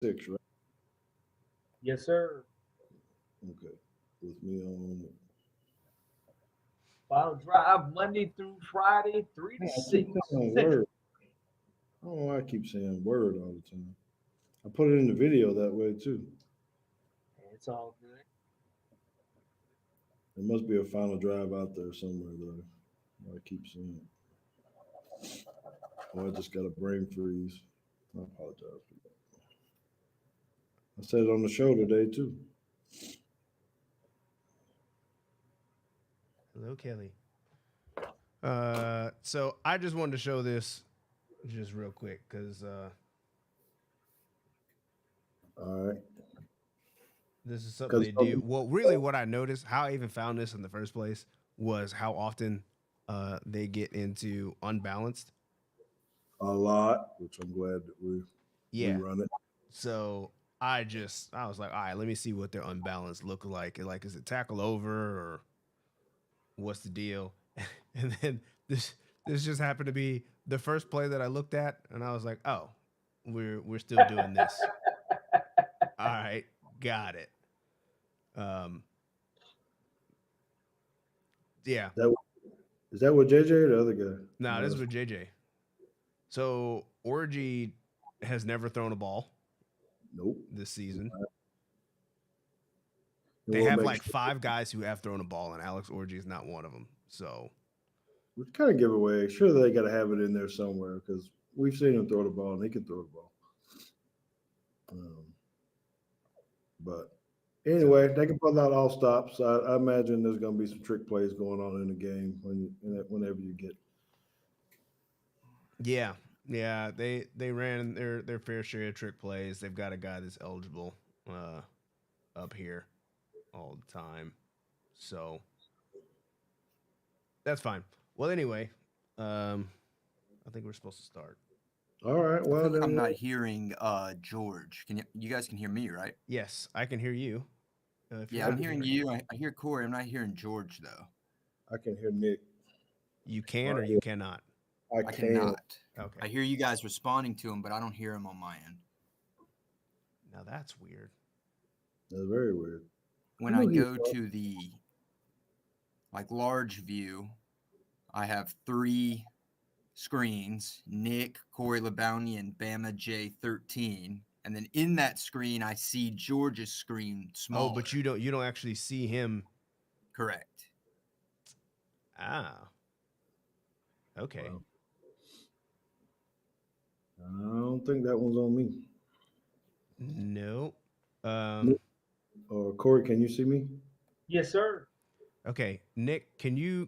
6, right? Yes, sir. Okay. With me on. Final drive Monday through Friday, 3 to Man, I keep 6 saying Central. word. I don't know why I keep saying word all the time. I put it in the video that way too. It's all good. There must be a final drive out there somewhere though. I keep saying it. Oh, I just got a brain freeze. I apologize for that. I said it on the show today too. Hello, Kelly. So I just wanted to show this just real quick because All right. this is something Because they do. Well, really, what I noticed, how I even found this in the first place, was how often they get into unbalanced. a lot, which I'm glad that we Yeah. run it. So I was like, all right, let me see what their unbalanced look like. Like, is it tackle over or what's the deal? And then this just happened to be the first play that I looked at, and I was like, oh, we're still doing this. All right, got it. Um, yeah. That is that what JJ or the other guy? No, No, this is that's with JJ. So Orgy has never thrown a ball nope. this season. And They we'll have make like sure five guys who have thrown a ball, and Alex Orgy is not one of them. So we kind of give away. Sure, they got to have it in there somewhere because we've seen him throw the ball and he can throw the ball. Um, but so anyway, they can pull out all stops. I imagine there's going to be some trick plays going on in the game whenever you get. yeah, yeah. They ran their fair share of trick plays. They've got a guy that's eligible uh, up here all the time. So that's fine. Well, anyway, I think we're supposed to start. All right. I Well, feel like then I'm not hearing George. Can you guys can hear me, right? Yes, I can hear you. If you're Yeah, I I'm able can, to hearing hear me, you. I hear Corey. I'm not hearing George though. I can hear Nick you can right or you here. cannot. I I can. cannot. Okay, I hear you guys responding to him, but I don't hear him on my end. now that's weird. That's very weird. I When I knew he go to the like large view, I have three screens: Nick, Corey LaBounty, and Bama J13. And then in that screen, I see George's screen Oh, but smaller. you don't actually see him. Correct. Ah, okay. Well, I don't think that one's on me. No. Nick Um. or Corey, can you see me? Yes, sir. Okay, Nick, can you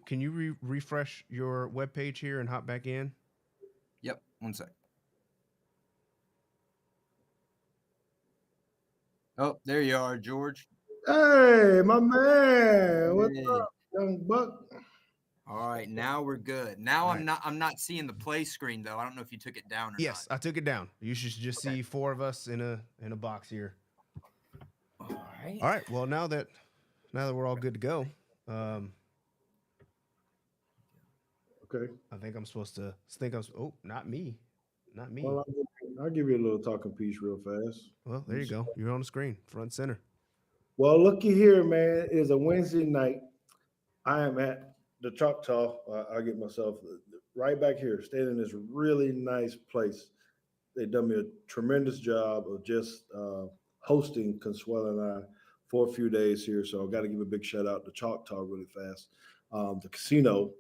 refresh your web page here and hop back in? Yep. One sec. Oh, there you are, George. Hey, my man. What's Hey. up, young buck? All right, now we're good. Now All right. I'm not seeing the play screen though. I don't know if you took it down or not. Yes, I took it down. You should just Okay. see four of us in a box here. All right. All right. Well, now that we're all good to go, um, Okay. I think I'm supposed to think I'm. Oh, not me, not Well, me. I'll give you a little talking piece real fast. Well, Let there me you see. go. You're on the screen, front and center. Well, looky here, man. It is a Wednesday night. I am at the Choctaw. I get myself right back here, staying in this really nice place. They done me a tremendous job of just hosting Consuelo and I for a few days here. So I got to give a big shout out to Choctaw really fast. The casino,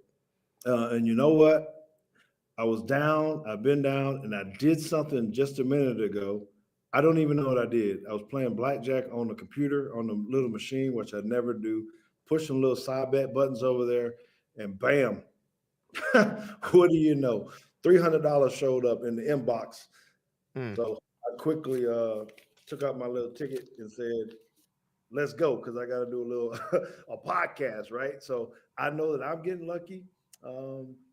and you know what? I was down. I've been down, and I did something just a minute ago. I don't even know what I did. I was playing blackjack on the computer on the little machine, which I never do. Pushing little side bet buttons over there, and bam! What do you know? $300 showed up in the inbox. Mm. So I quickly took out my little ticket and said, let's go, because I got to do a little a podcast, right? So I know that I'm getting lucky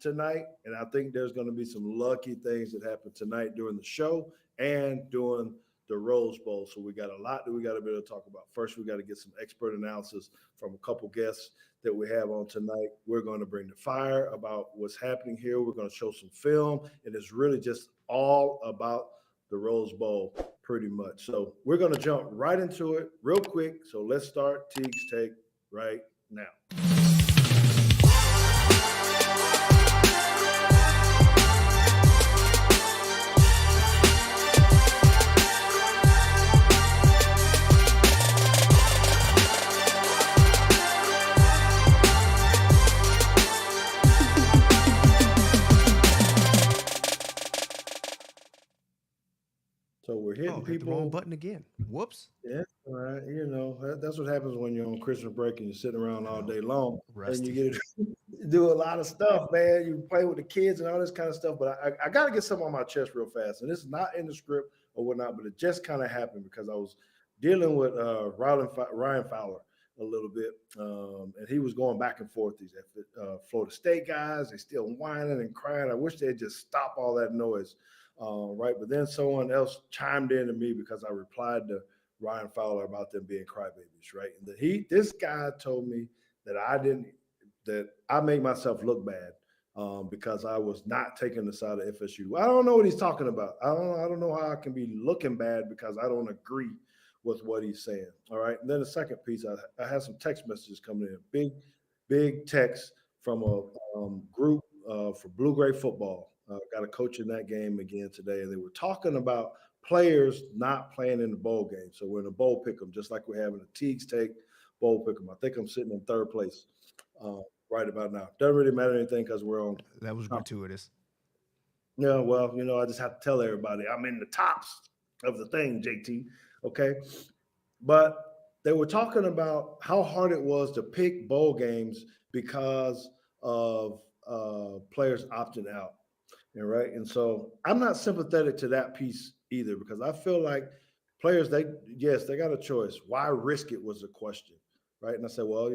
tonight, and I think there's going to be some lucky things that happen tonight during the show and during the Rose Bowl. So we got a lot that we got to be able to talk about. First, we got to get some expert analysis from a couple guests that we have on tonight. We're going to bring the fire about what's happening here. We're going to show some film, and it's really just all about the Rose Bowl pretty much. So we're going to jump right into it real quick. So let's start Teague's take right now. So we're hitting Hit people. the wrong button again. Whoops. Yeah, all right. You know, that's what happens when you're on Christmas break and you're sitting around all day long. Rusty. And you get to do a lot of stuff, man. You play with the kids and all this kind of stuff. But I got to get something on my chest real fast. And this is not in the script or whatnot, but it just kind of happened because I was dealing with Ryan Fowler a little bit. And he was going back and forth. These Florida State guys, they still whining and crying. I wish they'd just stop all that noise. Right. But then someone else chimed in to me because I replied to Ryan Fowler about them being crybabies. Right. And this guy told me that I made myself look bad because I was not taking the side of FSU. I don't know what he's talking about. I don't know how I can be looking bad because I don't agree with what he's saying. All right. And then the second piece, I had some text messages coming in, big text from a group for Blue Gray football. Got a coach in that game again today, and they were talking about players not playing in the bowl game. So we're in a bowl pick'em, just like we're having a Teague's Take bowl pick'em. I think I'm sitting in third place right about now. Doesn't really matter anything because we're on. That was gratuitous. Yeah, well, I just have to tell everybody I'm in the tops of the thing, JT. Okay, but they were talking about how hard it was to pick bowl games because of players opting out. Right. And so I'm not sympathetic to that piece either, because I feel like players, they got a choice. Why risk it was the question. Right. And I said, well,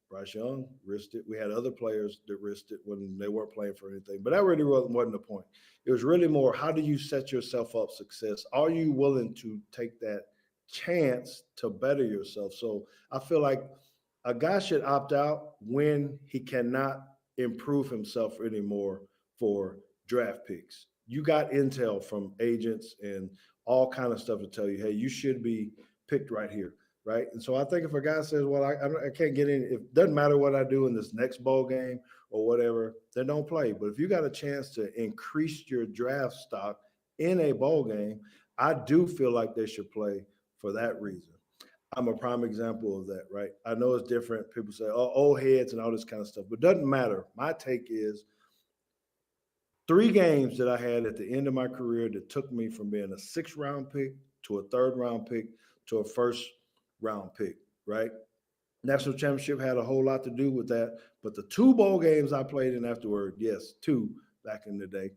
Bryce Young risked it. We had other players that risked it when they weren't playing for anything. But that really wasn't the point. It was really more, how do you set yourself up success? Are you willing to take that chance to better yourself? So I feel like a guy should opt out when he cannot improve himself anymore for draft picks. You got intel from agents and all kind of stuff to tell you, hey, you should be picked right here, right? And so I think if a guy says, well, I can't get in, it doesn't matter what I do in this next bowl game or whatever, then don't play. But if you got a chance to increase your draft stock in a bowl game, I do feel like they should play for that reason. I'm a prime example of that, right? I know it's different. People say, oh, old heads and all this kind of stuff, but it doesn't matter. My take is, 3 games that I had at the end of my career that took me from being a 6th-round pick to a 3rd-round pick to a 1st-round pick, right? National championship had a whole lot to do with that. But the 2 bowl games I played in afterward, yes, 2 back in the day.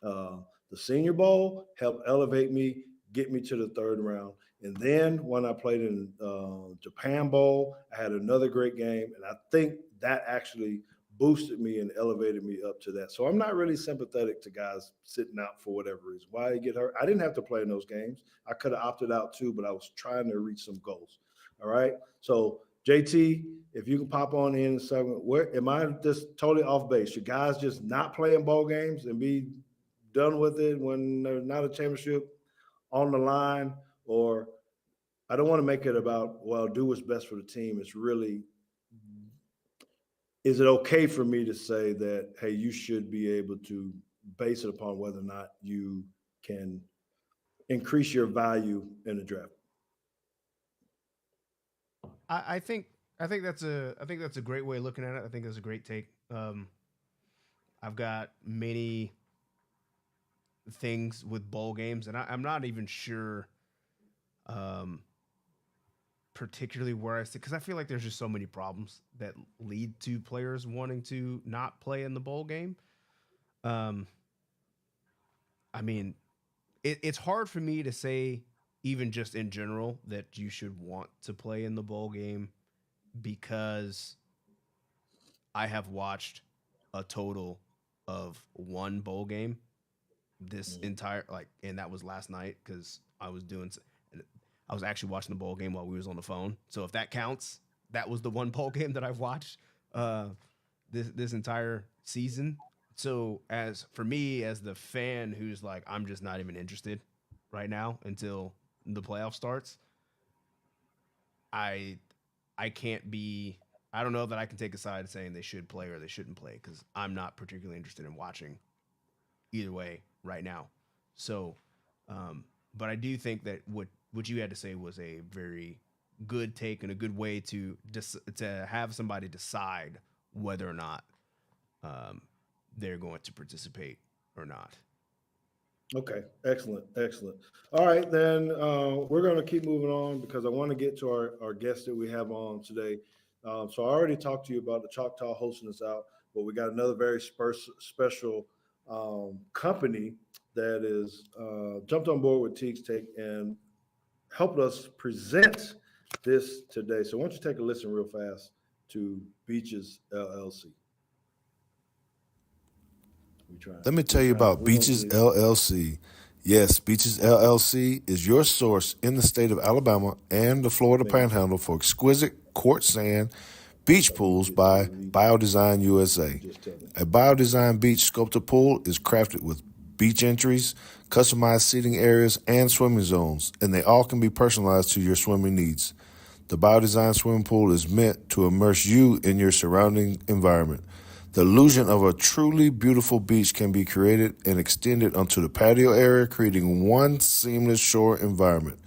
The Senior Bowl helped elevate me, get me to the 3rd round. And then when I played in Japan Bowl, I had another great game. And I think that actually boosted me and elevated me up to that. So I'm not really sympathetic to guys sitting out for whatever reason. Why they get hurt? I didn't have to play in those games. I could have opted out too, but I was trying to reach some goals. All right. So JT, if you can pop on in a segment, where am I just totally off base? Should guys just not play in bowl games and be done with it when there's not a championship on the line? Or I don't want to make it about, well, do what's best for the team. It's really, is it okay for me to say that, hey, you should be able to base it upon whether or not you can increase your value in the draft? I think that's a great way of looking at it. I think that's a great take. I've got many things with bowl games, and I'm not even sure particularly where I sit, because I feel like there's just so many problems that lead to players wanting to not play in the bowl game. I mean, it's hard for me to say, even just in general, that you should want to play in the bowl game, because I have watched a total of 1 bowl game this entire, and that was last night, because I was actually watching the bowl game while we was on the phone. So if that counts, that was the 1 bowl game that I've watched this entire season. So as for me, as the fan who's like, I'm just not even interested, right now until the playoff starts. I can't be. I don't know that I can take a side saying they should play or they shouldn't play because I'm not particularly interested in watching either way right now. So, but I do think that what you had to say was a very good take and a good way to to have somebody decide whether or not um, they're going to participate or not. Okay, excellent, excellent. All right, then we're going to keep moving on because I want to get to our guest that we have on today. So I already talked to you about the Choctaw hosting us out, but we got another very special company that is jumped on board with Teague's Take and helped us present this today. So why don't you take a listen real fast to Beaches LLC. Let me tell you about Beaches LLC. Yes, Beaches LLC is your source in the state of Alabama and the Florida Panhandle for exquisite quartz sand beach pools by Biodesign USA. A Biodesign beach sculpted pool is crafted with beach entries, customized seating areas, and swimming zones, and they all can be personalized to your swimming needs. The Biodesign swimming pool is meant to immerse you in your surrounding environment. The illusion of a truly beautiful beach can be created and extended onto the patio area, creating one seamless shore environment.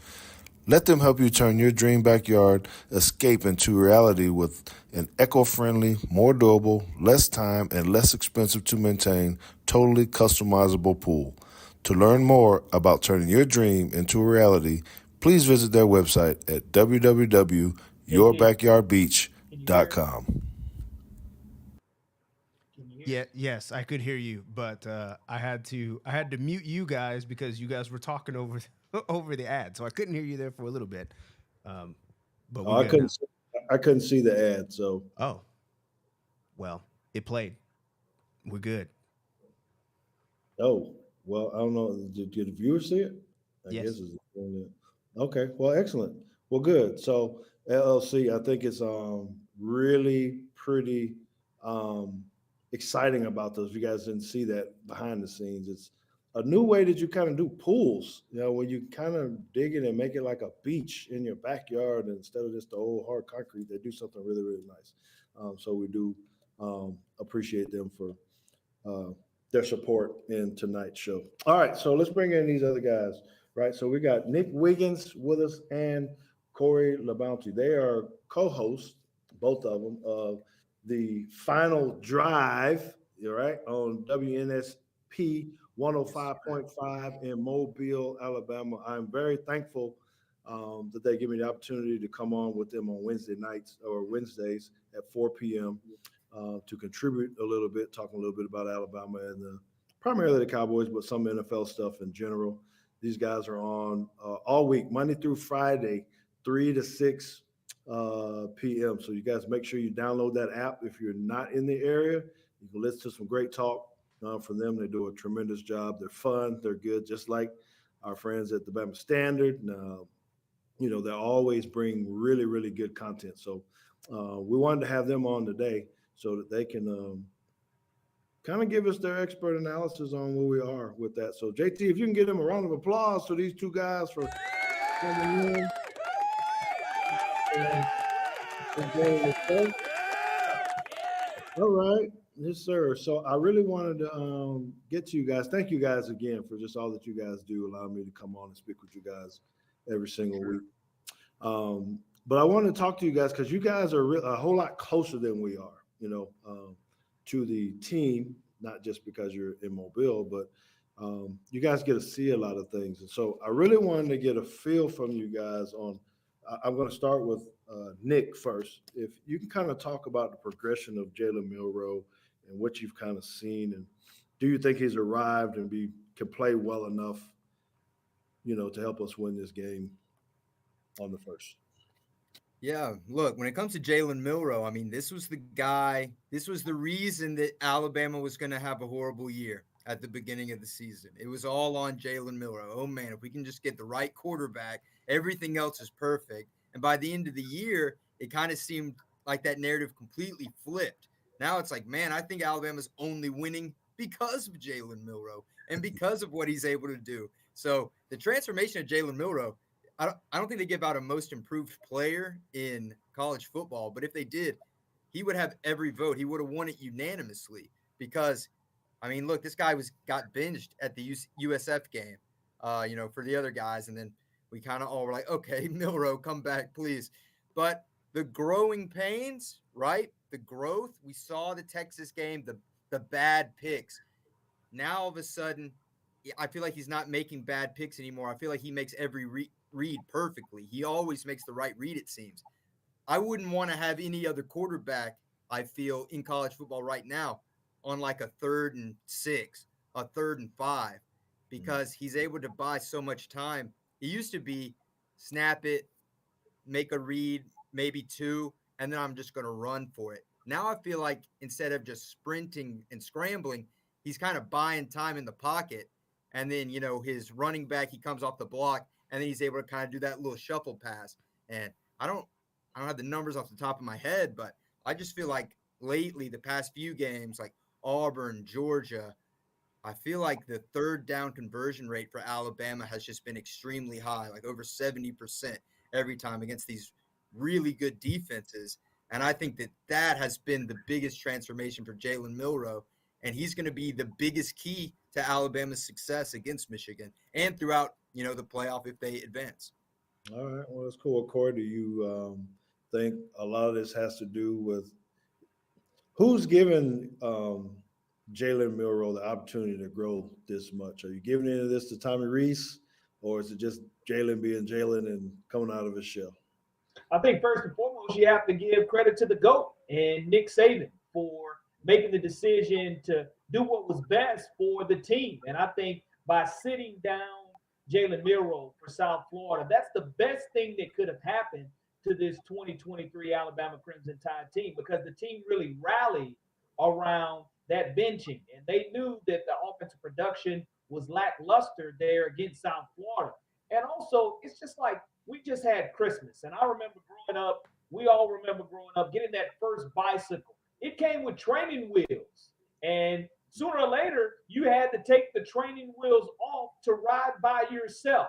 Let them help you turn your dream backyard escape into reality with an eco-friendly, more durable, less time, and less expensive to maintain, totally customizable pool. To learn more about turning your dream into a reality, please visit their website at www.yourbackyardbeach.com. Yes, I could hear you, but I had to mute you guys because you guys were talking over over the ad, so I couldn't hear you there for a little bit. But I couldn't see the ad, so oh, well, it played. We're good. oh well, I don't know. Did the viewers see it? I Yes. guess it's okay. Well, excellent. Well, good. So LLC, I think it's really pretty exciting about those. If you guys didn't see that behind the scenes, it's a new way that you kind of do pools. You know, when you kind of dig it and make it like a beach in your backyard instead of just the old hard concrete. They do something really, really nice. So we do appreciate them for their support in tonight's show. All right, so let's bring in these other guys. Right, so we got Nick Wiggins with us and Corey LaBounty. They are co-hosts, both of them, of the Final Drive, right, on WNSP 105.5 in Mobile, Alabama. I'm very thankful that they give me the opportunity to come on with them on Wednesday nights or Wednesdays at 4 p.m. To contribute a little bit, talking a little bit about Alabama and primarily the Cowboys, but some NFL stuff in general. These guys are on all week, Monday through Friday, 3 to 6 p.m. So you guys make sure you download that app. If you're not in the area, you can listen to some great talk from them. They do a tremendous job. They're fun. They're good, just like our friends at the Bama Standard. You know, they always bring really, really good content. So we wanted to have them on today so that they can kind of give us their expert analysis on where we are with that. So, JT, if you can give them a round of applause for these two guys for coming in. All right. Yes, sir. So I really wanted to get to you guys. Thank you guys again for just all that you guys do, allowing me to come on and speak with you guys every single week. But I want to talk to you guys because you guys are a whole lot closer than we are, you know, to the team, not just because you're in Mobile, but you guys get to see a lot of things. And so I really wanted to get a feel from you guys on, I'm going to start with Nick first. If you can kind of talk about the progression of Jalen Milroe and what you've kind of seen, and do you think he's arrived and can play well enough, you know, to help us win this game on the first? Yeah, look, when it comes to Jalen Milroe, I mean, this was the guy, this was the reason that Alabama was going to have a horrible year at the beginning of the season. It was all on Jalen Milroe. Oh, man, if we can just get the right quarterback, everything else is perfect. And by the end of the year, it kind of seemed like that narrative completely flipped. Now it's like, man, I think Alabama's only winning because of Jalen Milroe and because of what he's able to do. So the transformation of Jalen Milroe, I don't think they give out a most improved player in college football, but if they did, he would have every vote. He would have won it unanimously because, I mean, look, this guy got binged at the USF game, for the other guys, and then we kind of all were like, okay, Milroe, come back, please. But the growing pains, right? The growth, we saw the Texas game, the bad picks. Now all of a sudden, I feel like he's not making bad picks anymore. I feel like he makes every read perfectly. He always makes the right read, it seems. I wouldn't want to have any other quarterback, I feel, in college football right now on like a 3rd and 6, a 3rd and 5, because he's able to buy so much time. It used to be snap it, make a read, maybe 2, and then I'm just going to run for it. Now I feel like instead of just sprinting and scrambling, he's kind of buying time in the pocket. And then, his running back, he comes off the block, and then he's able to kind of do that little shuffle pass. And I don't have the numbers off the top of my head, but I just feel like lately, the past few games, like Auburn, Georgia, I feel like the 3rd down conversion rate for Alabama has just been extremely high, like over 70% every time against these really good defenses. And I think that has been the biggest transformation for Jalen Milroe. And he's going to be the biggest key to Alabama's success against Michigan and throughout, the playoff if they advance. All right. Well, that's cool. Corey, do you think a lot of this has to do with who's given Jalen Milroe the opportunity to grow this much? Are you giving any of this to Tommy Rees, or is it just Jalen being Jalen and coming out of his shell? I think first and foremost, you have to give credit to the GOAT and Nick Saban for making the decision to do what was best for the team. And I think by sitting down Jalen Milroe for South Florida, that's the best thing that could have happened to this 2023 Alabama Crimson Tide team, because the team really rallied around that benching. And they knew that the offensive production was lackluster there against South Florida. And also, it's just like we just had Christmas. And I remember we all remember growing up, getting that first bicycle. It came with training wheels. And sooner or later, you had to take the training wheels off to ride by yourself.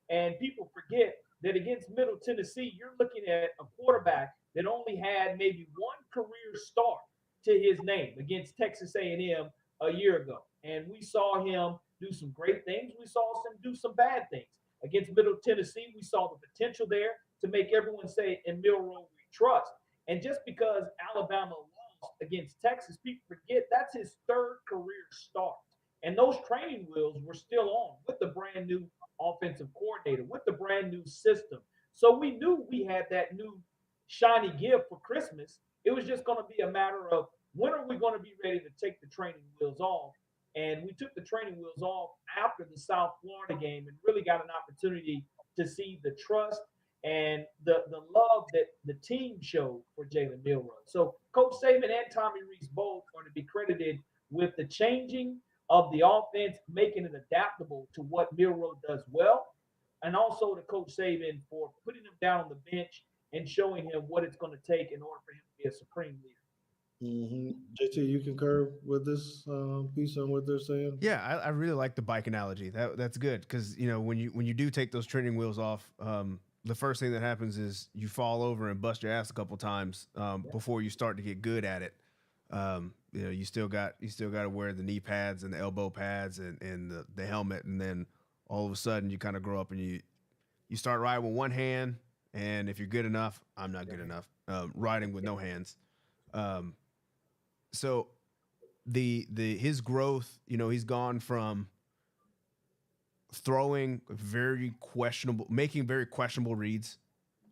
And people forget that against Middle Tennessee, you're looking at a quarterback that only had maybe one career start to his name against Texas A&M a year ago. And we saw him do some great things. We saw him do some bad things. Against Middle Tennessee, we saw the potential there to make everyone say, in Milroe we trust. And just because Alabama lost against Texas, people forget that's his 3rd career start. And those training wheels were still on with the brand new offensive coordinator, with the brand new system. So we knew we had that new shiny gift for Christmas. It was just going to be a matter of when are we going to be ready to take the training wheels off? And we took the training wheels off after the South Florida game and really got an opportunity to see the trust and the love that the team showed for Jalen Milroe. So Coach Saban and Tommy Rees both are to be credited with the changing of the offense, making it adaptable to what Milroe does well, and also to Coach Saban for putting him down on the bench and showing him what it's going to take in order for him to be a supreme leader. Mm-hmm. JT, you concur with this piece on what they're saying? Yeah, I really like the bike analogy. That's good because when you do take those training wheels off, the first thing that happens is you fall over and bust your ass a couple times before you start to get good at it. You still got to wear the knee pads and the elbow pads and the helmet, and then all of a sudden you kind of grow up and you start riding with one hand, and if you're good enough, I'm not good enough riding with no hands. So his growth, he's gone from making very questionable reads,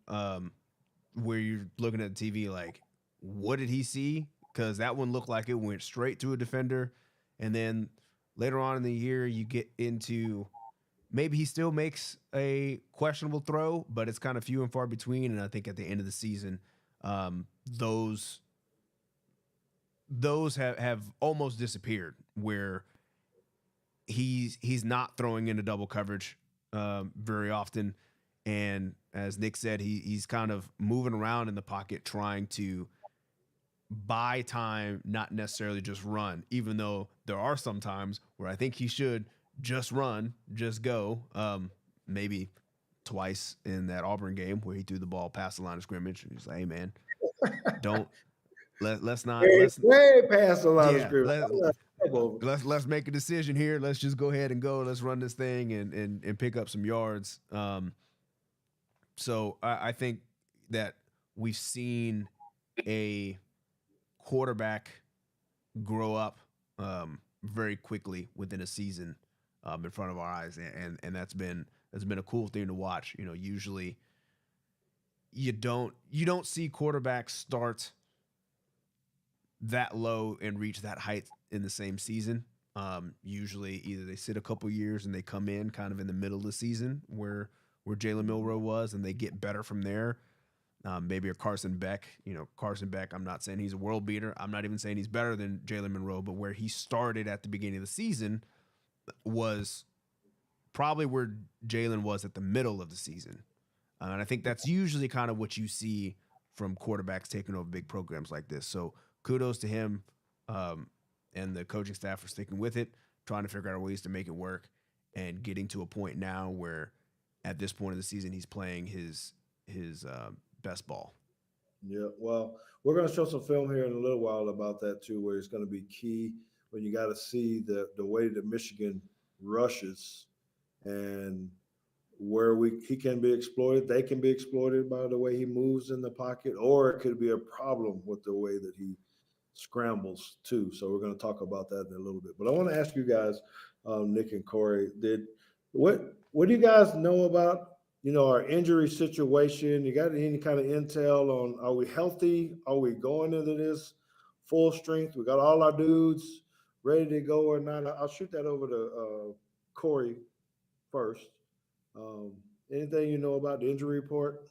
where you're looking at the TV like, what did he see? Because that one looked like it went straight through a defender. And then later on in the year, you get into maybe he still makes a questionable throw, but it's kind of few and far between. And I think at the end of the season, those have almost disappeared, where he's not throwing into double coverage very often. And as Nick said, he's kind of moving around in the pocket trying to buy time, not necessarily just run, even though there are some times where I think he should just run, just go. Maybe twice in that Auburn game where he threw the ball past the line of scrimmage. And he's like, hey man, don't let's not way past the line of yeah, scrimmage. let's make a decision here. Let's just go ahead and go. Let's run this thing and pick up some yards. So I think that we've seen a quarterback grow up very quickly within a season in front of our eyes, and that's been a cool thing to watch. You know, usually you don't see quarterbacks start that low and reach that height in the same season. Usually either they sit a couple years and they come in kind of in the middle of the season where Jalen Milroe was, and they get better from there. Maybe a Carson Beck. You know, Carson Beck, I'm not saying he's a world beater. I'm not even saying he's better than Jalen Milroe, but where he started at the beginning of the season was probably where Jalen was at the middle of the season. And I think that's usually kind of what you see from quarterbacks taking over big programs like this. So kudos to him and the coaching staff for sticking with it, trying to figure out ways to make it work, and getting to a point now where at this point of the season he's playing his best ball. Yeah, well, we're going to show some film here in a little while about that too, where it's going to be key when you got to see the way that Michigan rushes and where he can be exploited. They can be exploited by the way he moves in the pocket, or it could be a problem with the way that he scrambles too. So we're going to talk about that in a little bit. But I want to ask you guys, Nick and Corey, what do you guys know about, you know, our injury situation? You got any kind of intel on, are we healthy? Are we going into this full strength? We got all our dudes ready to go or not? I'll shoot that over to Corey first. Anything you know about the injury report?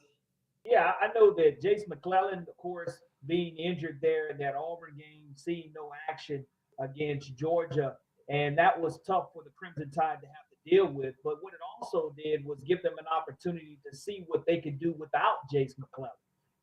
Yeah, I know that Jace McClellan, of course, being injured there in that Auburn game, seeing no action against Georgia, and that was tough for the Crimson Tide to have to deal with. But what it also did was give them an opportunity to see what they could do without Jace McClellan.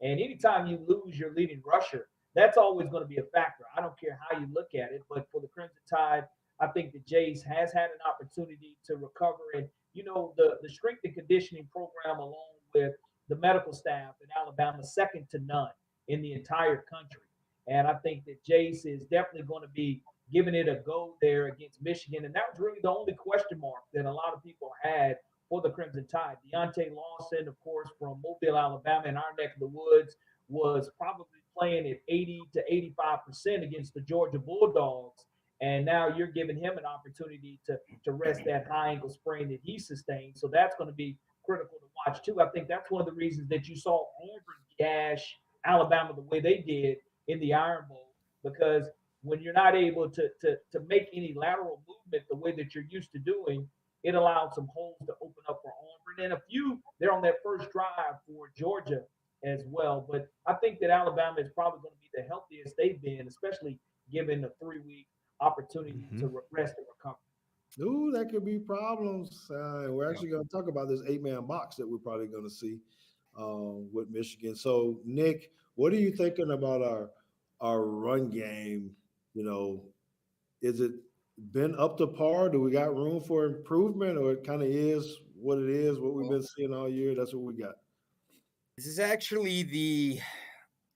And anytime you lose your leading rusher, that's always going to be a factor. I don't care how you look at it, but for the Crimson Tide, I think that Jace has had an opportunity to recover. And, you know, the strength and conditioning program, along with the medical staff in Alabama, second to none in the entire country. And I think that Jace is definitely going to be giving it a go there against Michigan. And that was really the only question mark that a lot of people had for the Crimson Tide. Deontay Lawson, of course, from Mobile, Alabama, in our neck of the woods, was probably playing at 80 to 85% against the Georgia Bulldogs. And now you're giving him an opportunity to rest that high ankle sprain that he sustained. So that's going to be critical to watch too. I think that's one of the reasons that you saw Auburn gash Alabama the way they did in the Iron Bowl, because when you're not able to make any lateral movement the way that you're used to doing, it allowed some holes to open up for Auburn, and a few there on that first drive for Georgia as well. But I think that Alabama is probably going to be the healthiest they've been, especially given the 3-week opportunity to rest and recover. Ooh, that could be problems. We're actually going to talk about this 8-man box that we're probably going to see with Michigan. So, Nick, what are you thinking about our run game? You know, is it been up to par? Do we got room for improvement, or it kind of is what it is, what we've been seeing all year? That's what we got. This is actually the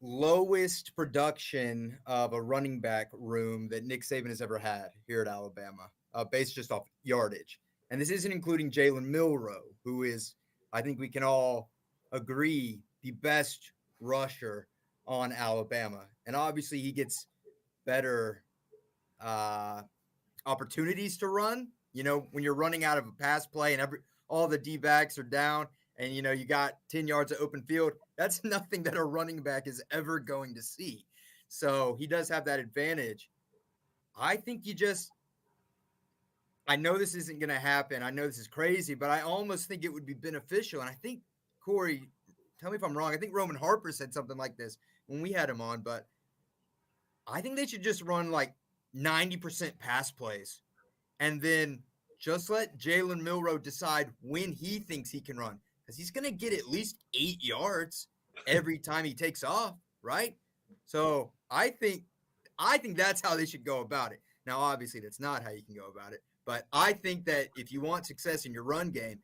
lowest production of a running back room that Nick Saban has ever had here at Alabama, based just off yardage. And this isn't including Jalen Milroe, who is, I think we can all agree, the best rusher on Alabama. And obviously he gets better opportunities to run. You know, when you're running out of a pass play and all the D-backs are down and, you know, you got 10 yards of open field, that's nothing that a running back is ever going to see. So he does have that advantage. I think I know this isn't going to happen. I know this is crazy, but I almost think it would be beneficial. And I think, Corey, tell me if I'm wrong, I think Roman Harper said something like this when we had him on, but I think they should just run like 90% pass plays and then just let Jalen Milroe decide when he thinks he can run, because he's going to get at least 8 yards every time he takes off, right? So I think that's how they should go about it. Now, obviously, that's not how you can go about it, But I think that if you want success in your run game,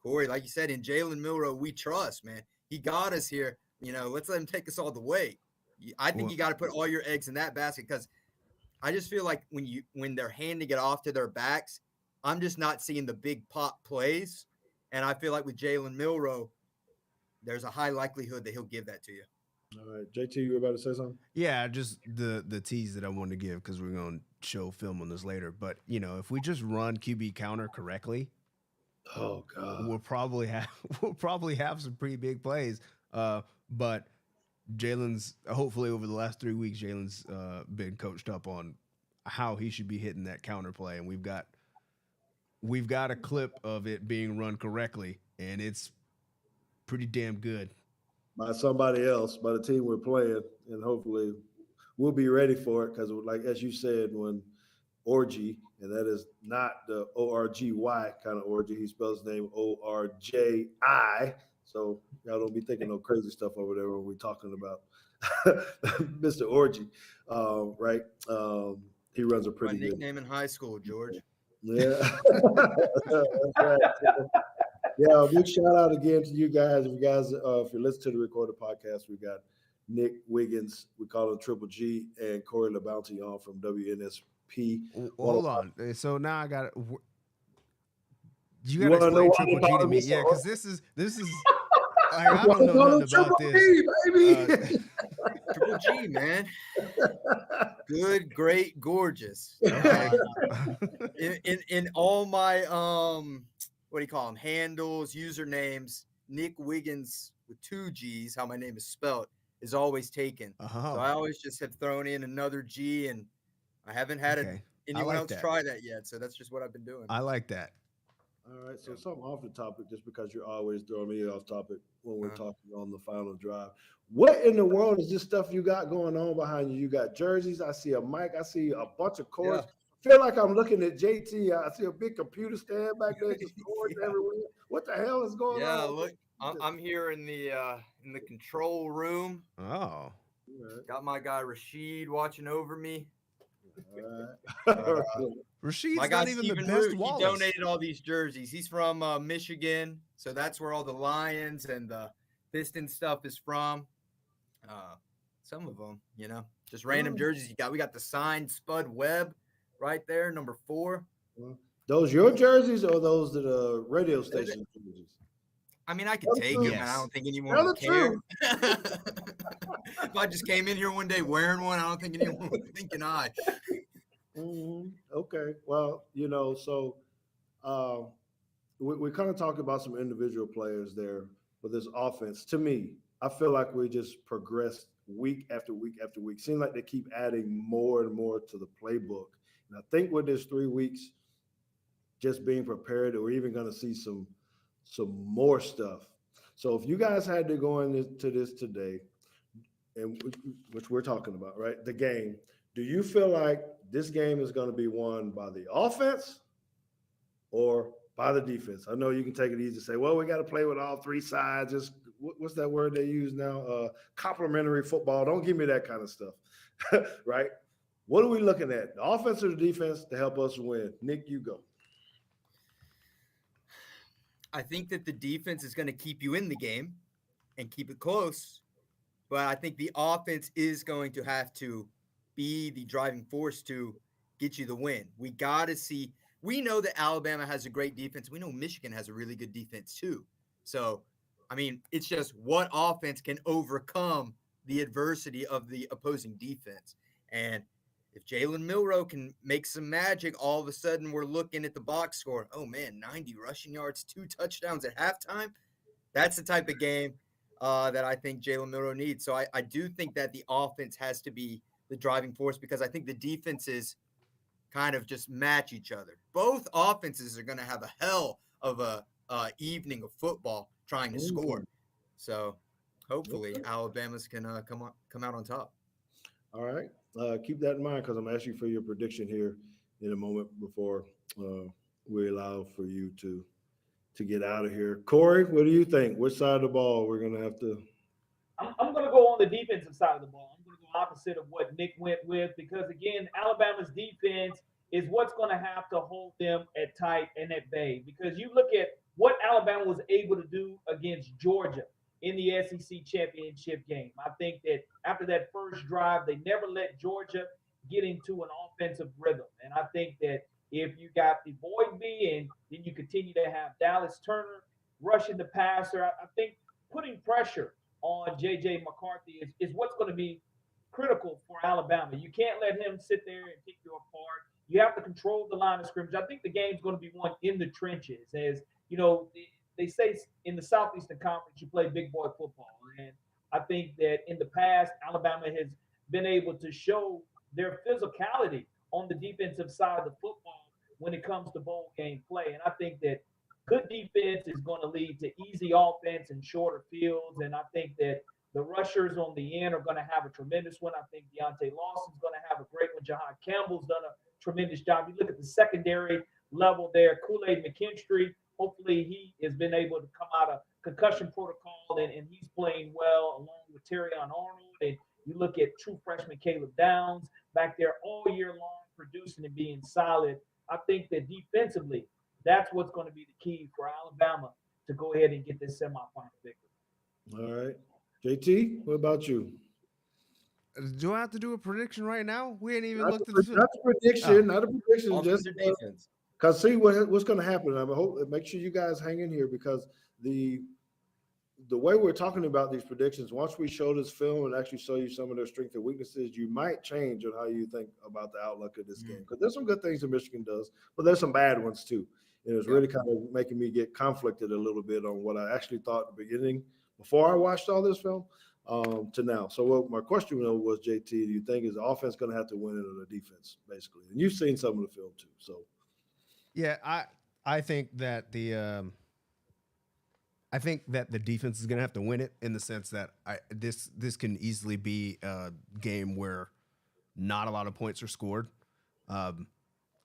Corey, like you said, in Jalen Milroe, we trust, man. He got us here. Let's let him take us all the way. I think you got to put all your eggs in that basket, because I just feel like when they're handing it off to their backs, I'm just not seeing the big pop plays. And I feel like with Jalen Milroe, there's a high likelihood that he'll give that to you. All right, JT, you were about to say something? Yeah, just the tease that I wanted to give, because we're going to show film on this later. But, if we just run QB counter correctly, Oh God, we'll probably have some pretty big plays. But Jalen's, hopefully over the last 3 weeks, Jalen's been coached up on how he should be hitting that counter play, and we've got a clip of it being run correctly, and it's pretty damn good. by somebody else, by the team we're playing, and hopefully we'll be ready for it, because, like as you said, when Orgy, and that is not the O-R-G-Y kind of orgy. He spells his name O-R-J-I. So y'all don't be thinking no crazy stuff over there when we're talking about Mr. Orgy, right? He runs a My pretty good. nickname in high school, George. Yeah. Right. Yeah, big shout out again to you guys. If you listen to the recorded podcast, we got Nick Wiggins, we call him Triple G, and Corey LaBounty on from WNSP. Hold on. So now I got you You got to wanna know explain why Triple they G call to him me. Mr. Yeah, Orgy? because this is like, I don't know nothing about this. Baby. Triple G, man. Good, great, gorgeous. Okay. In all my what do you call them, handles, usernames, Nick Wiggins with 2 G's, how my name is spelled, is always taken. So I always just have thrown in another G, and I haven't had anyone else try that yet. So that's just what I've been doing. I like that. All right, so something off the topic, just because you're always throwing me off topic when we're talking on the final drive. What in the world is this stuff you got going on behind you? You got jerseys. I see a mic. I see a bunch of cords. I feel like I'm looking at JT. I see a big computer stand back there, just cords everywhere. What the hell is going on? Yeah, look, I'm here in the control room. Oh. Got my guy Rashid watching over me. All right. Rashid's My guy not even Steven the best Root, Wallace. he donated all these jerseys. He's from Michigan, so that's where all the Lions and the Pistons stuff is from. Some of them, just random jerseys you got. We got the signed Spud Webb right there, number 4. Those your jerseys or those that are radio station jerseys? I mean, I could take them, and I don't think anyone would care. If I just came in here one day wearing one, I don't think anyone would think an eye. Okay. Well, so we kind of talked about some individual players there for this offense. To me, I feel like we just progressed week after week after week. Seems like they keep adding more and more to the playbook. And I think with this 3 weeks, just being prepared, we're even going to see some more stuff. So if you guys had to go into this today, and which we're talking about, right? The game. Do you feel like this game is going to be won by the offense or by the defense? I know you can take it easy and say, well, we got to play with all 3 sides. Just what's that word they use now? Complementary football. Don't give me that kind of stuff, right? What are we looking at? The offense or the defense to help us win? Nick, you go. I think that the defense is going to keep you in the game and keep it close, but I think the offense is going to have to be the driving force to get you the win. We got to see. We know that Alabama has a great defense. We know Michigan has a really good defense too. So, I mean, it's just what offense can overcome the adversity of the opposing defense. And if Jalen Milroe can make some magic, all of a sudden we're looking at the box score. Oh, man, 90 rushing yards, 2 touchdowns at halftime. That's the type of game that I think Jalen Milroe needs. So I do think that the offense has to be the driving force, because I think the defenses kind of just match each other. Both offenses are going to have a hell of a evening of football trying to score. So hopefully Alabama's can come out on top. All right. Keep that in mind, because I'm asking for your prediction here in a moment before we allow for you to get out of here. Corey, what do you think? Which side of the ball we're going to have to? I'm going to go on the defensive side of the ball. I'm going to go opposite of what Nick went with, because, again, Alabama's defense is what's going to have to hold them at tight and at bay. Because you look at what Alabama was able to do against Georgia in the SEC championship game. I think that after that first drive, they never let Georgia get into an offensive rhythm. And I think that if you got the Boyd B and then you continue to have Dallas Turner rushing the passer, I think putting pressure on J.J. McCarthy is what's going to be critical for Alabama. You can't let him sit there and pick you apart. You have to control the line of scrimmage. I think the game's going to be won in the trenches. As you know, they say in the Southeastern Conference, you play big boy football. And I think that in the past, Alabama has been able to show their physicality on the defensive side of the football when it comes to bowl game play. And I think that good defense is going to lead to easy offense and shorter fields. And I think that the rushers on the end are going to have a tremendous one. I think Deontay Lawson's going to have a great one. Jahan Campbell's done a tremendous job. You look at the secondary level there, Kool-Aid McKinstry. Hopefully he has been able to come out of concussion protocol and he's playing well along with Terrion Arnold. And you look at true freshman Caleb Downs back there all year long, producing and being solid. I think that defensively, that's what's going to be the key for Alabama to go ahead and get this semifinal victory. All right. JT, what about you? Do I have to do a prediction right now? We ain't even looked at Not a prediction, not a prediction. Offense Just or defense? because see what's going to happen. I hope make sure you guys hang in here because the way we're talking about these predictions, once we show this film and actually show you some of their strengths and weaknesses, you might change on how you think about the outlook of this game. Because there's some good things that Michigan does, but there's some bad ones too. And it's really kind of making me get conflicted a little bit on what I actually thought at the beginning before I watched all this film to now. So what my question was, JT, do you think is the offense going to have to win it or the defense, basically? And you've seen some of the film too. So yeah, I think that the defense is going to have to win it in the sense that this can easily be a game where not a lot of points are scored.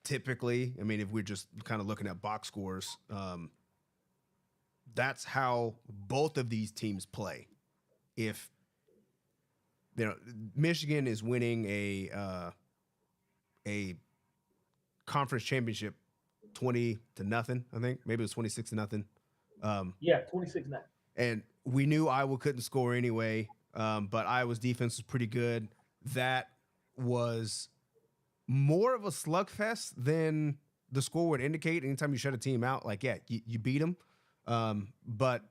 Typically, I mean, if we're just kind of looking at box scores, that's how both of these teams play. If Michigan is winning a conference championship 20-0, I think maybe it was 26-0. 26-9. And we knew Iowa couldn't score anyway, but Iowa's defense was pretty good. That was more of a slugfest than the score would indicate. Anytime you shut a team out, like, yeah, you beat them. But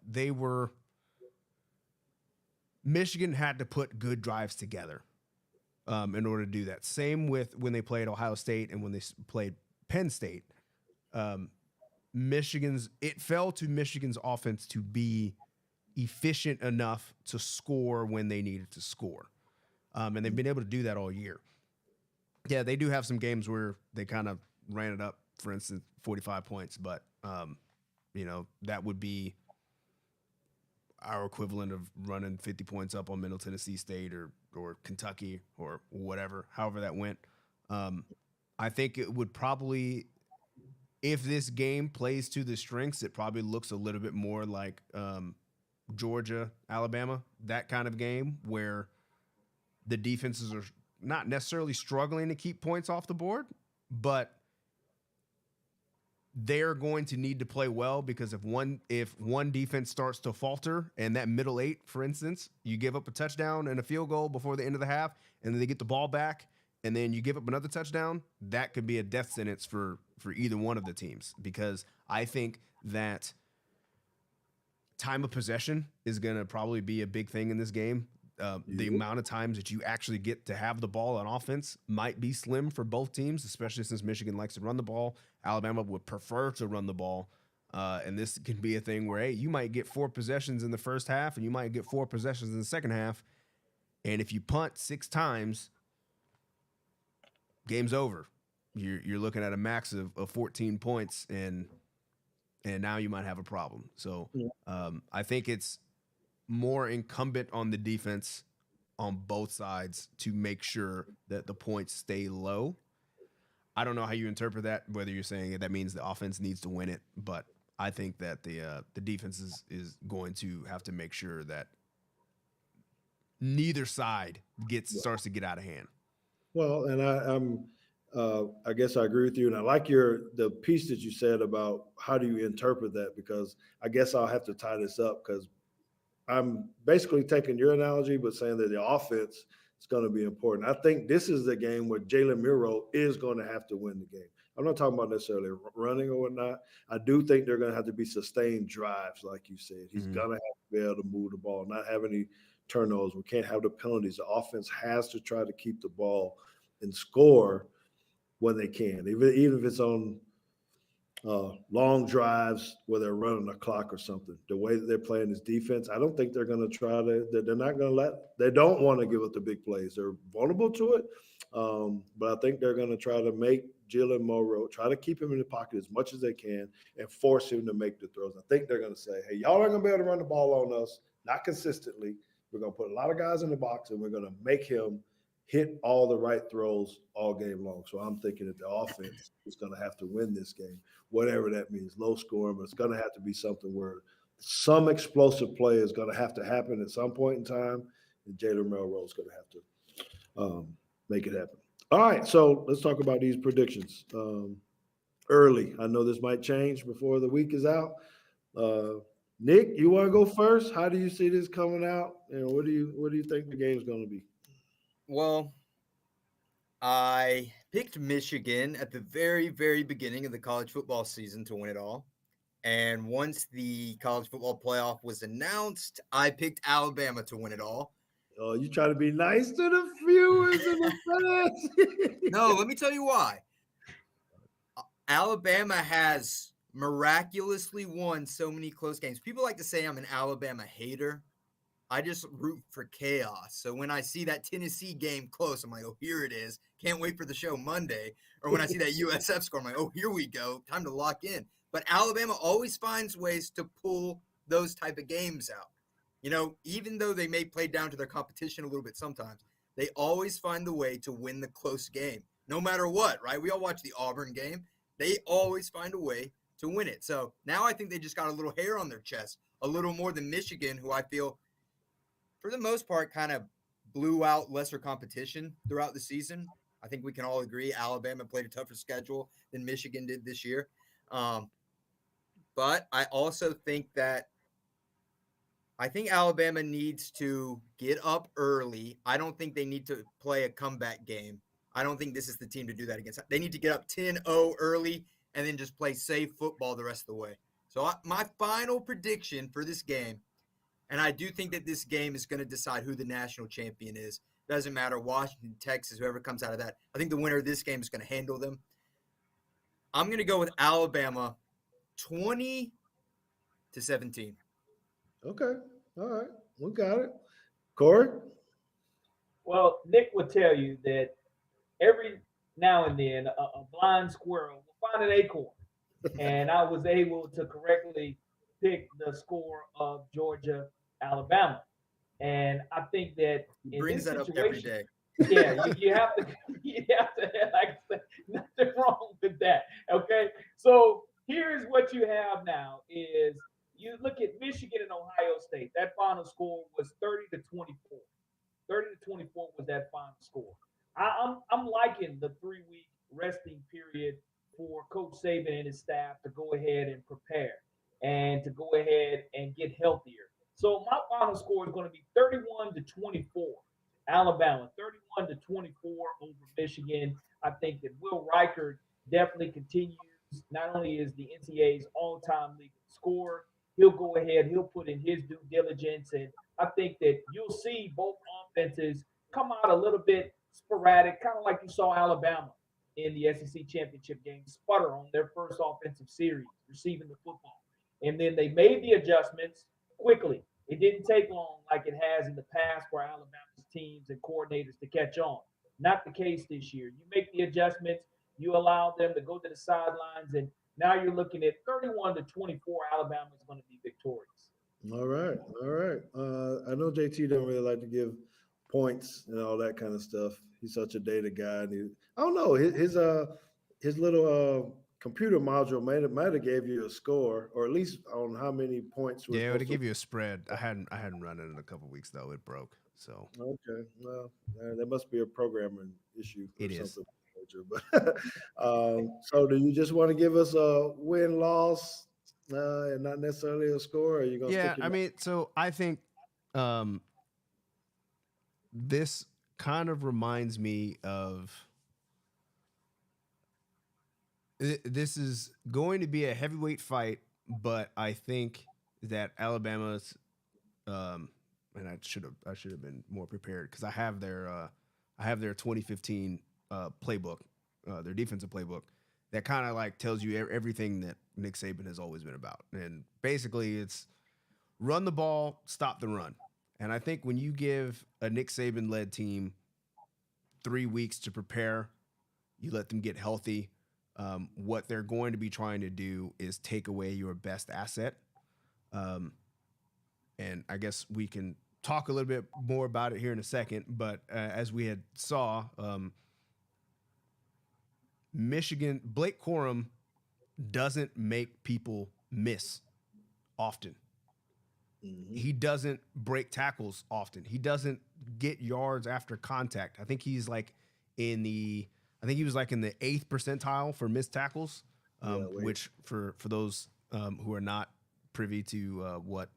Michigan had to put good drives together in order to do that. Same with when they played Ohio State and when they played Penn State. It fell to Michigan's offense to be efficient enough to score when they needed to score. And they've been able to do that all year. Yeah, they do have some games where they kind of ran it up, for instance, 45 points, but that would be our equivalent of running 50 points up on Middle Tennessee State or Kentucky or whatever, however that went. I think it would probably, if this game plays to the strengths, it probably looks a little bit more like Georgia, Alabama, that kind of game where the defenses are not necessarily struggling to keep points off the board, but they're going to need to play well because if one defense starts to falter and that middle eight, for instance, you give up a touchdown and a field goal before the end of the half and then they get the ball back and then you give up another touchdown, that could be a death sentence for either one of the teams because I think that time of possession is going to probably be a big thing in this game. The amount of times that you actually get to have the ball on offense might be slim for both teams, especially since Michigan likes to run the ball. Alabama would prefer to run the ball. And this can be a thing where, hey, you might get 4 possessions in the first half and you might get 4 possessions in the second half. And if you punt 6 times, game's over. You're looking at a max of 14 points and now you might have a problem. So I think it's more incumbent on the defense on both sides to make sure that the points stay low. I don't know how you interpret that, whether you're saying that means the offense needs to win it, but I think that the defense is going to have to make sure that neither side starts to get out of hand. Well, and I guess I agree with you, and I like the piece that you said about how do you interpret that, because I guess I'll have to tie this up because I'm basically taking your analogy, but saying that the offense is going to be important. I think this is the game where Jalen Milroe is going to have to win the game. I'm not talking about necessarily running or whatnot. I do think they're going to have to be sustained drives, like you said. He's going to have to be able to move the ball, not have any turnovers. We can't have the penalties. The offense has to try to keep the ball and score when they can, even if it's on long drives where they're running the clock or something. The way that they're playing this defense, I don't think they're going to try to. They're not going to they don't want to give up the big plays. They're vulnerable to it, but I think they're going to try to make Jalen Milroe, try to keep him in the pocket as much as they can and force him to make the throws. I think they're going to say, hey, y'all aren't going to be able to run the ball on us, not consistently. We're going to put a lot of guys in the box, and we're going to make him hit all the right throws all game long. So I'm thinking that the offense is going to have to win this game, whatever that means, low scoring, but it's going to have to be something where some explosive play is going to happen at some point in time, and Jalen Milroe is going to have to make it happen. All right, so let's talk about these predictions. Early, I know this might change before the week is out. Nick, you want to go first? How do you see this coming out, and what do you think the game's going to be? Well, I picked Michigan at the very, very beginning of the college football season to win it all. And once the college football playoff was announced, I picked Alabama to win it all. Oh, you try to be nice to the viewers and the fans. No, let me tell you why. Alabama has miraculously won so many close games. People like to say I'm an Alabama hater. I just root for chaos. So when I see that Tennessee game close, I'm like, oh, here it is. Can't wait for the show Monday. Or when I see that USF score, I'm like, oh, here we go. Time to lock in. But Alabama always finds ways to pull those type of games out. You know, even though they may play down to their competition a little bit sometimes, they always find the way to win the close game, no matter what, right? We all watch the Auburn game. They always find a way to win it. So now I think they just got a little hair on their chest, a little more than Michigan, who I feel – for the most part, kind of blew out lesser competition throughout the season. I think we can all agree Alabama played a tougher schedule than Michigan did this year. But I also think Alabama needs to get up early. I don't think they need to play a comeback game. I don't think this is the team to do that against. They need to get up 10-0 early and then just play safe football the rest of the way. So my final prediction for this game, and I do think that this game is going to decide who the national champion is. Doesn't matter, Washington, Texas, whoever comes out of that. I think the winner of this game is going to handle them. I'm going to go with Alabama 20-17. Okay. All right. We got it. Corey? Well, Nick would tell you that every now and then a blind squirrel will find an acorn. And I was able to correctly pick the score of Georgia, Alabama. And I think that in brings this that situation, up every day. Yeah, you have to, like I said, nothing wrong with that. Okay. So here's what you have now is you look at Michigan and Ohio State. That final score was 30-24. 30-24 was that final score. I'm liking the 3-week resting period for Coach Saban and his staff to go ahead and prepare and to go ahead and get healthier. So my final score is going to be 31-24, Alabama, 31-24 over Michigan. I think that Will Reichard definitely continues. Not only is the NCAA's all-time leading scorer, he'll go ahead, he'll put in his due diligence, and I think that you'll see both offenses come out a little bit sporadic, kind of like you saw Alabama in the SEC championship game sputter on their first offensive series, receiving the football. And then they made the adjustments quickly. It didn't take long like it has in the past for Alabama's teams and coordinators to catch on. Not the case this year. You make the adjustments, you allow them to go to the sidelines, and now you're looking at 31-24. Alabama is going to be victorious. All right. All right. I know JT don't really like to give points and all that kind of stuff. He's such a data guy. And I don't know, his little computer module might have gave you a score, or at least on how many points. Yeah, it would give you a spread. I hadn't run it in a couple of weeks though. It broke. So okay, well, that must be a programming issue. Or it something. you. But so, do you just want to give us a win-loss and not necessarily a score? Or are you gonna Yeah, stick I mean, so I think this kind of reminds me of this is going to be a heavyweight fight, but I think that Alabama's and I should have been more prepared because I have their 2015 playbook, their defensive playbook that kind of like tells you everything that Nick Saban has always been about, and basically it's run the ball, stop the run. And I think when you give a Nick Saban led team 3 weeks to prepare, you let them get healthy. What they're going to be trying to do is take away your best asset. And I guess we can talk a little bit more about it here in a second. But as we had saw, Michigan, Blake Corum doesn't make people miss often. He doesn't break tackles often. He doesn't get yards after contact. I think he was like in the 8th percentile for missed tackles, which for those who are not privy to what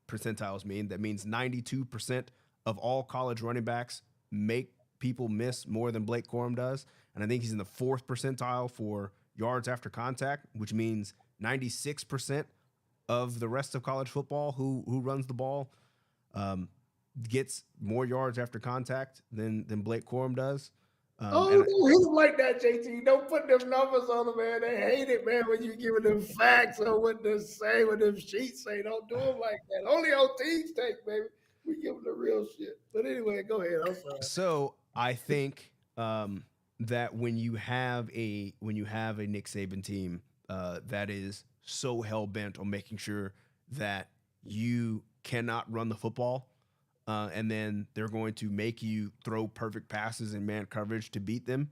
percentiles mean, that means 92% of all college running backs make people miss more than Blake Corum does. And I think he's in the 4th percentile for yards after contact, which means 96% of the rest of college football who runs the ball gets more yards after contact than Blake Corum does. don't hit him like that, JT. Don't put them numbers on them, man. They hate it, man, when you giving them facts on what they say, what them sheets say. Don't do them like that. Only on Teague's take, baby. We give them the real shit. But anyway, go ahead. I'm sorry. So I think that when you have a Nick Saban team that is so hell bent on making sure that you cannot run the football, and then they're going to make you throw perfect passes in man coverage to beat them.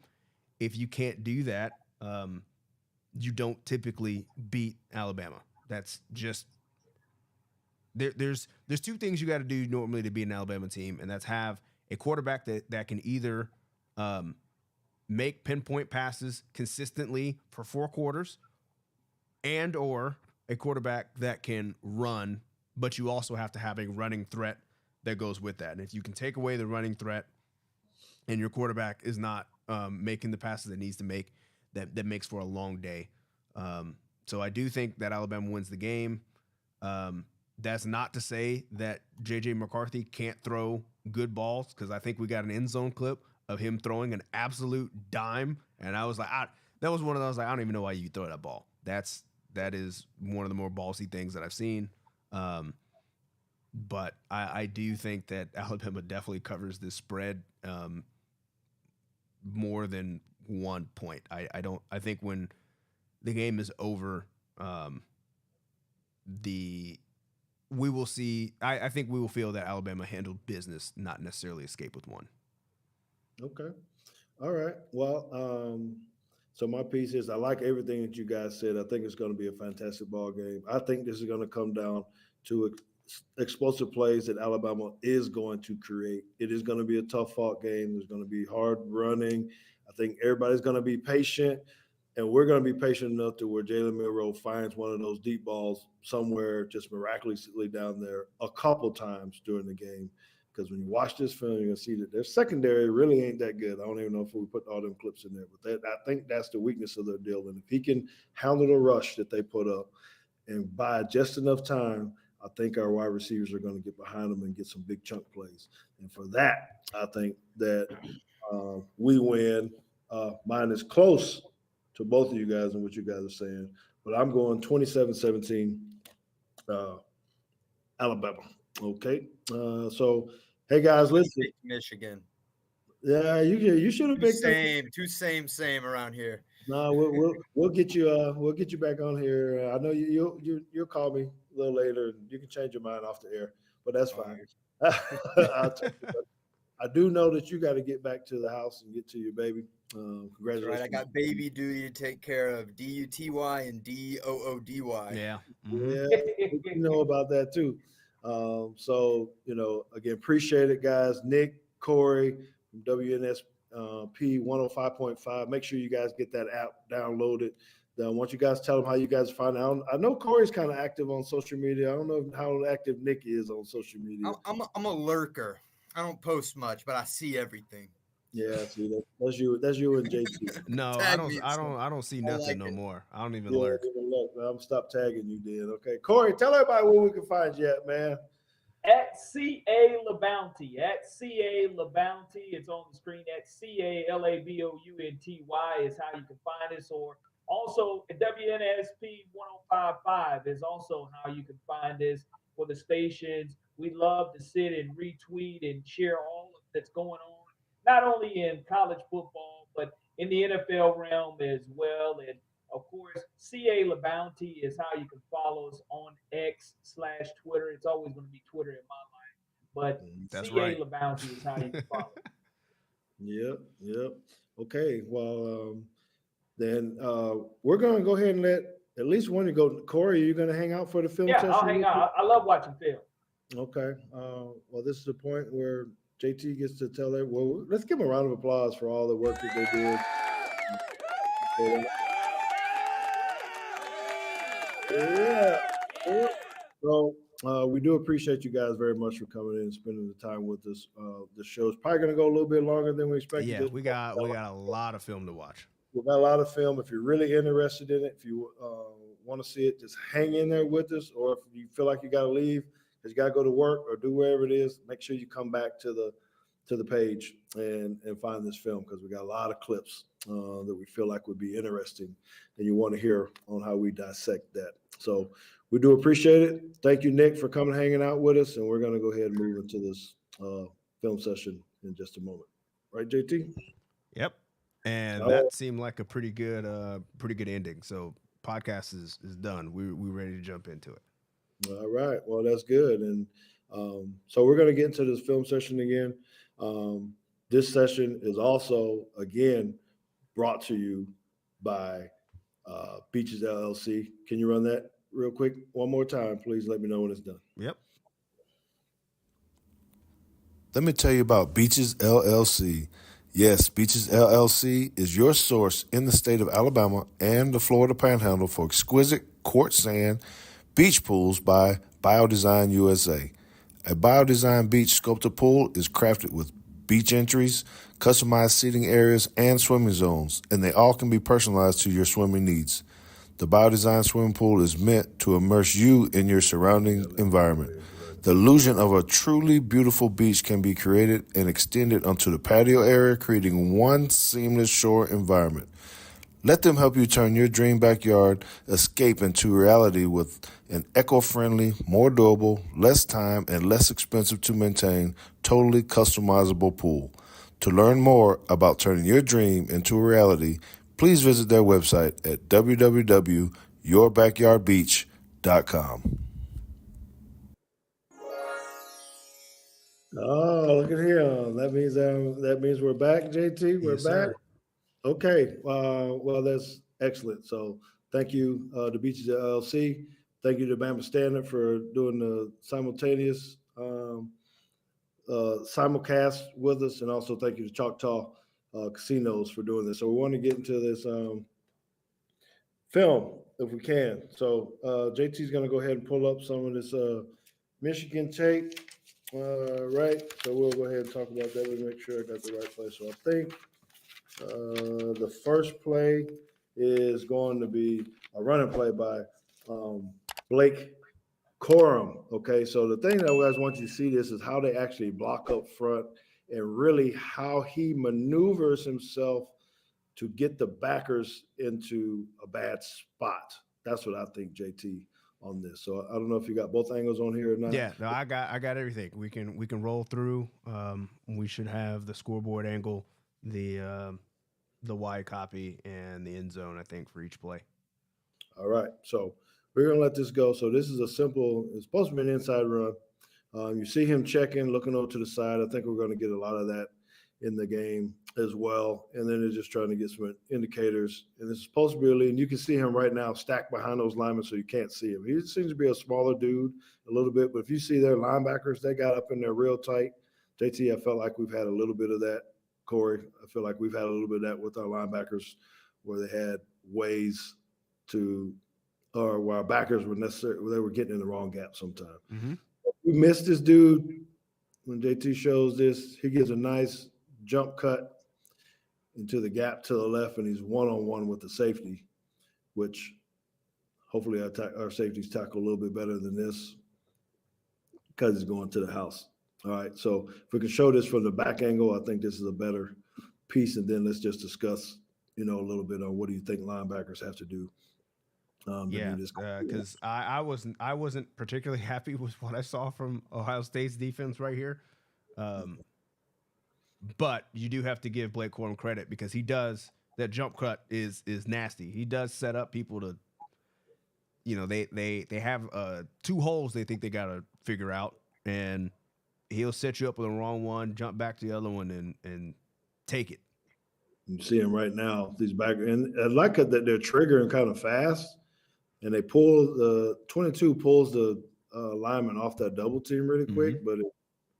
If you can't do that, you don't typically beat Alabama. That's just there's 2 things you got to do normally to beat an Alabama team, and that's have a quarterback that can either make pinpoint passes consistently for 4 quarters, and or a quarterback that can run, but you also have to have a running threat that goes with that. And if you can take away the running threat and your quarterback is not making the passes it needs to make, that makes for a long day. So I do think that Alabama wins the game. That's not to say that J.J. McCarthy can't throw good balls, because I think we got an end zone clip of him throwing an absolute dime. And I was like, that was one of those, like, I don't even know why you throw that ball. That is one of the more ballsy things that I've seen. But I do think that Alabama definitely covers this spread more than 1 point. I think when the game is over, we will see. I think we will feel that Alabama handled business, not necessarily escape with 1. Okay. All right. Well, so my piece is I like everything that you guys said. I think it's going to be a fantastic ball game. I think this is going to come down to explosive plays that Alabama is going to create. It is going to be a tough fought game. There's going to be hard running. I think everybody's going to be patient, and we're going to be patient enough to where Jalen Milroe finds one of those deep balls somewhere just miraculously down there a couple times during the game. Because when you watch this film, you're going to see that their secondary really ain't that good. I don't even know if we put all them clips in there, but I think that's the weakness of their deal. And if he can handle the rush that they put up and buy just enough time, I think our wide receivers are going to get behind them and get some big chunk plays. And for that, I think that we win. Mine is close to both of you guys and what you guys are saying, but I'm going 27-17 Alabama. Okay. So, hey guys, listen. Michigan. Yeah, you should have picked Two same around here. No, we'll get you back on here. I know you'll call me a little later. You can change your mind off the air, but that's fine. I do know that you got to get back to the house and get to your baby. Congratulations! Right, I got baby duty to take care of. DUTY and DOODY. Yeah, yeah, you know about that too. So again, appreciate it, guys. Nick, Corey from WNSP P105.5. Make sure you guys get that app downloaded. Once you guys tell them how you guys find out. I know Corey's kind of active on social media. I don't know how active Nick is on social media. I'm a lurker. I don't post much, but I see everything. Yeah, see, that's you and JT. No, Tag me and I don't see I nothing like no it. more. I don't even Yeah, lurk. I'm stop tagging you, then. Okay, Corey, tell everybody where we can find you at, man. At CA LaBounty. At CA LaBounty. It's on the screen. At CALABOUNTY is how you can find us. Or also at WNSP 105.5 is also how you can find us for the stations. We love to sit and retweet and share all that's going on, not only in college football, but in the NFL realm as well. And of course, CA LaBounty is how you can follow us on X/Twitter. It's always going to be Twitter in my life, but That's CA right. LaBounty is how you can follow. Yep. Okay, well, then we're going to go ahead and let at least one to go. Corey, are you going to hang out for the film session? Yeah, I'll hang out. I love watching film. Okay. Well, this is the point where JT gets to tell it. Well, let's give him a round of applause for all the work that they did. Yeah. So we do appreciate you guys very much for coming in and spending the time with us. The show's probably going to go a little bit longer than we expected. Yeah, we got a lot of film to watch. We've got a lot of film. If you're really interested in it, if you want to see it, just hang in there with us. Or if you feel like you got to leave, because you got to go to work or do wherever it is, make sure you come back to the page and find this film, because we got a lot of clips that we feel like would be interesting and you want to hear on how we dissect that. So we do appreciate it. Thank you, Nick, for coming, hanging out with us. And we're going to go ahead and move into this film session in just a moment. Right, JT? Yep. And that seemed like a pretty good ending. So podcast is done. We're ready to jump into it. All right. Well, that's good. And so we're going to get into this film session again. This session is also, again, brought to you by Beaches LLC. Can you run that real quick one more time? Please let me know when it's done. Yep. Let me tell you about Beaches LLC. Yes, Beaches LLC is your source in the state of Alabama and the Florida Panhandle for exquisite quartz sand beach pools by Biodesign USA. A Biodesign beach sculpted pool is crafted with beach entries, customized seating areas, and swimming zones, and they all can be personalized to your swimming needs. The Biodesign swimming pool is meant to immerse you in your surrounding environment. The illusion of a truly beautiful beach can be created and extended onto the patio area, creating one seamless shore environment. Let them help you turn your dream backyard escape into reality with an eco-friendly, more durable, less time, and less expensive to maintain, totally customizable pool. To learn more about turning your dream into a reality, please visit their website at www.yourbackyardbeach.com. Oh, look at him. That means we're back, JT. We're Yes, back. sir. Okay. Well, that's excellent. So thank you to Beaches LLC. Thank you to Bama Standard for doing the simultaneous simulcast with us. And also thank you to Choctaw Casinos for doing this. So we want to get into this film if we can. So JT's going to go ahead and pull up some of this Michigan tape. Right. So we'll go ahead and talk about that. We'll make sure I got the right place. So I think the first play is going to be a running play by Blake Corum. Okay, so the thing that I guys want you to see this is how they actually block up front and really how he maneuvers himself to get the backers into a bad spot. That's what I think, JT, on this. So I don't know if you got both angles on here or not. Yeah, no, I got everything. We can roll through. We should have the scoreboard angle, the wide copy, and the end zone, I think, for each play. All right, so we're gonna let this go. So this is a simple. It's supposed to be an inside run. You see him checking, looking over to the side. I think we're going to get a lot of that in the game as well. And then they're just trying to get some indicators. And this is supposed to be a lead. And you can see him right now stacked behind those linemen, so you can't see him. He seems to be a smaller dude a little bit. But if you see their linebackers, they got up in there real tight. JT, I felt like we've had a little bit of that Corey. I feel like we've had a little bit of that with our linebackers where they had ways to, or where our backers were they were getting in the wrong gap sometimes. Mm-hmm. We missed this dude when JT shows this. He gives a nice jump cut into the gap to the left, and he's one-on-one with the safety, which hopefully our safeties tackle a little bit better than this because he's going to the house. All right, so if we can show this from the back angle, I think this is a better piece, and then let's just discuss, a little bit on what do you think linebackers have to do. Because I wasn't particularly happy with what I saw from Ohio State's defense right here. But you do have to give Blake Corum credit because he does that jump cut is nasty. He does set up people to, they have 2 holes they think they got to figure out, and he'll set you up with the wrong one, jump back to the other one, and take it. You see him right now. These back, and I like it that they're triggering kind of fast, and they pull the 22 pulls the lineman off that double team really quick, but it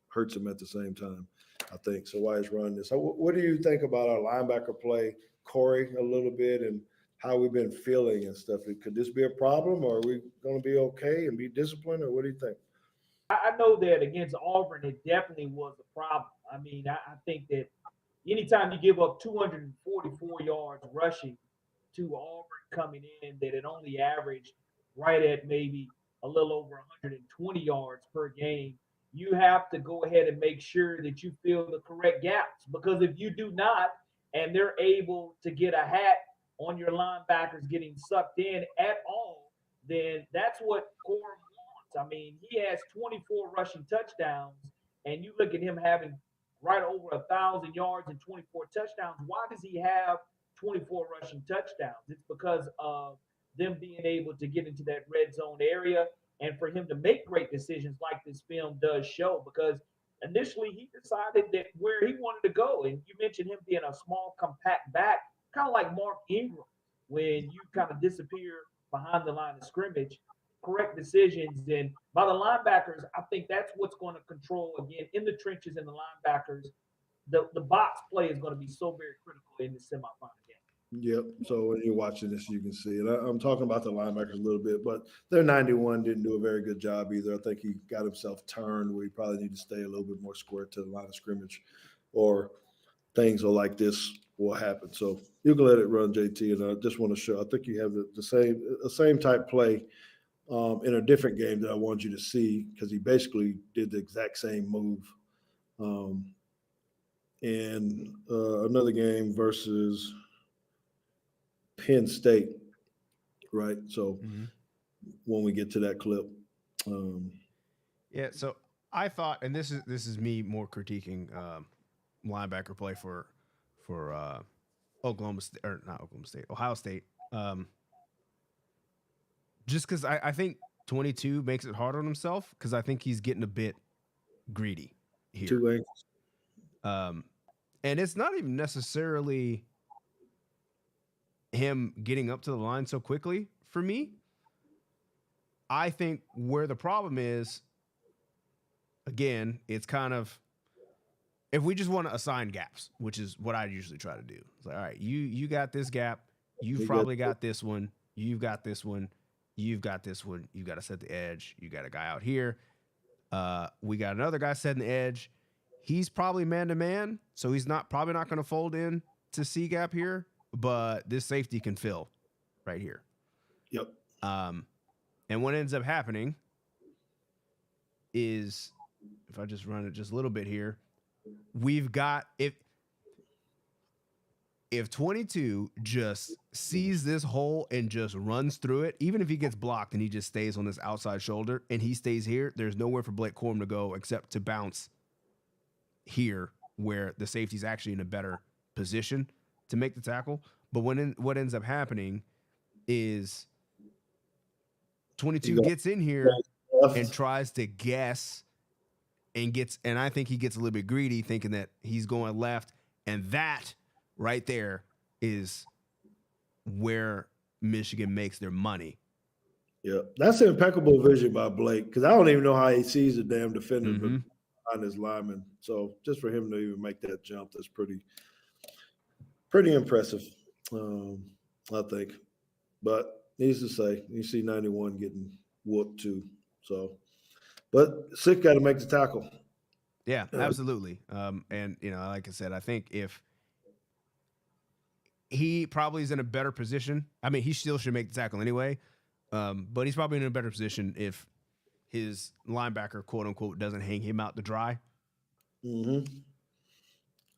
hurts him at the same time, I think. So why is running this? So what do you think about our linebacker play, Corey, a little bit, and how we've been feeling and stuff? Could this be a problem, or are we going to be okay and be disciplined, or what do you think? I know that against Auburn, it definitely was a problem. I mean, I think that anytime you give up 244 yards rushing to Auburn coming in, that it only averaged right at maybe a little over 120 yards per game, you have to go ahead and make sure that you fill the correct gaps. Because if you do not, and they're able to get a hat on your linebackers getting sucked in at all, then that's what Corum wants. I mean, he has 24 rushing touchdowns, and you look at him having right over 1,000 yards and 24 touchdowns. Why does he have 24 rushing touchdowns? It's because of them being able to get into that red zone area and for him to make great decisions like this film does show, because initially he decided that where he wanted to go. And you mentioned him being a small, compact back, kind of like Mark Ingram, when you kind of disappear behind the line of scrimmage. Correct decisions. And by the linebackers, I think that's what's going to control, again, in the trenches and the linebackers. The box play is going to be so very critical in the semifinal game. Yep. So when you're watching this, you can see it. I'm talking about the linebackers a little bit, but their 91 didn't do a very good job either. I think he got himself turned where he probably need to stay a little bit more square to the line of scrimmage, or things like this will happen. So you can let it run, JT. And I just want to show, I think you have the same type play in a different game that I want you to see, because he basically did the exact same move in another game versus Penn State, right? So when we get to that clip, so I thought, and this is me more critiquing linebacker play for Oklahoma State, or not Oklahoma State, Ohio State. Just because I think 22 makes it hard on himself, because I think he's getting a bit greedy here. Too late. And it's not even necessarily him getting up to the line so quickly for me. I think where the problem is, again, it's kind of, if we just want to assign gaps, which is what I usually try to do. It's like, all right, you got this gap. You've probably got this one. You've got this one. You've got this one. You got to set the edge. You got a guy out here. We got another guy setting the edge. He's probably man-to-man, so he's probably not going to fold in to C-gap here, but this safety can fill right here. Yep. And what ends up happening is, if I just run it just a little bit here, we've got, if 22 just sees this hole and just runs through it, even if he gets blocked and he just stays on this outside shoulder and he stays here, there's nowhere for Blake Corum to go except to bounce here, where the safety's actually in a better position to make the tackle. But what ends up happening is 22 gets in here and tries to guess and I think he gets a little bit greedy, thinking that he's going left, and that right there is where Michigan makes their money. Yeah, that's impeccable vision by Blake, because I don't even know how he sees the damn defender. But on his lineman. So just for him to even make that jump, that's pretty impressive, I think. But needs to say, you see 91 getting whooped too. So, but Sick got to make the tackle. Yeah, absolutely. And like I said, I think if he probably is in a better position, I mean, he still should make the tackle anyway. But he's probably in a better position if his linebacker, quote unquote, doesn't hang him out to dry. Mm-hmm.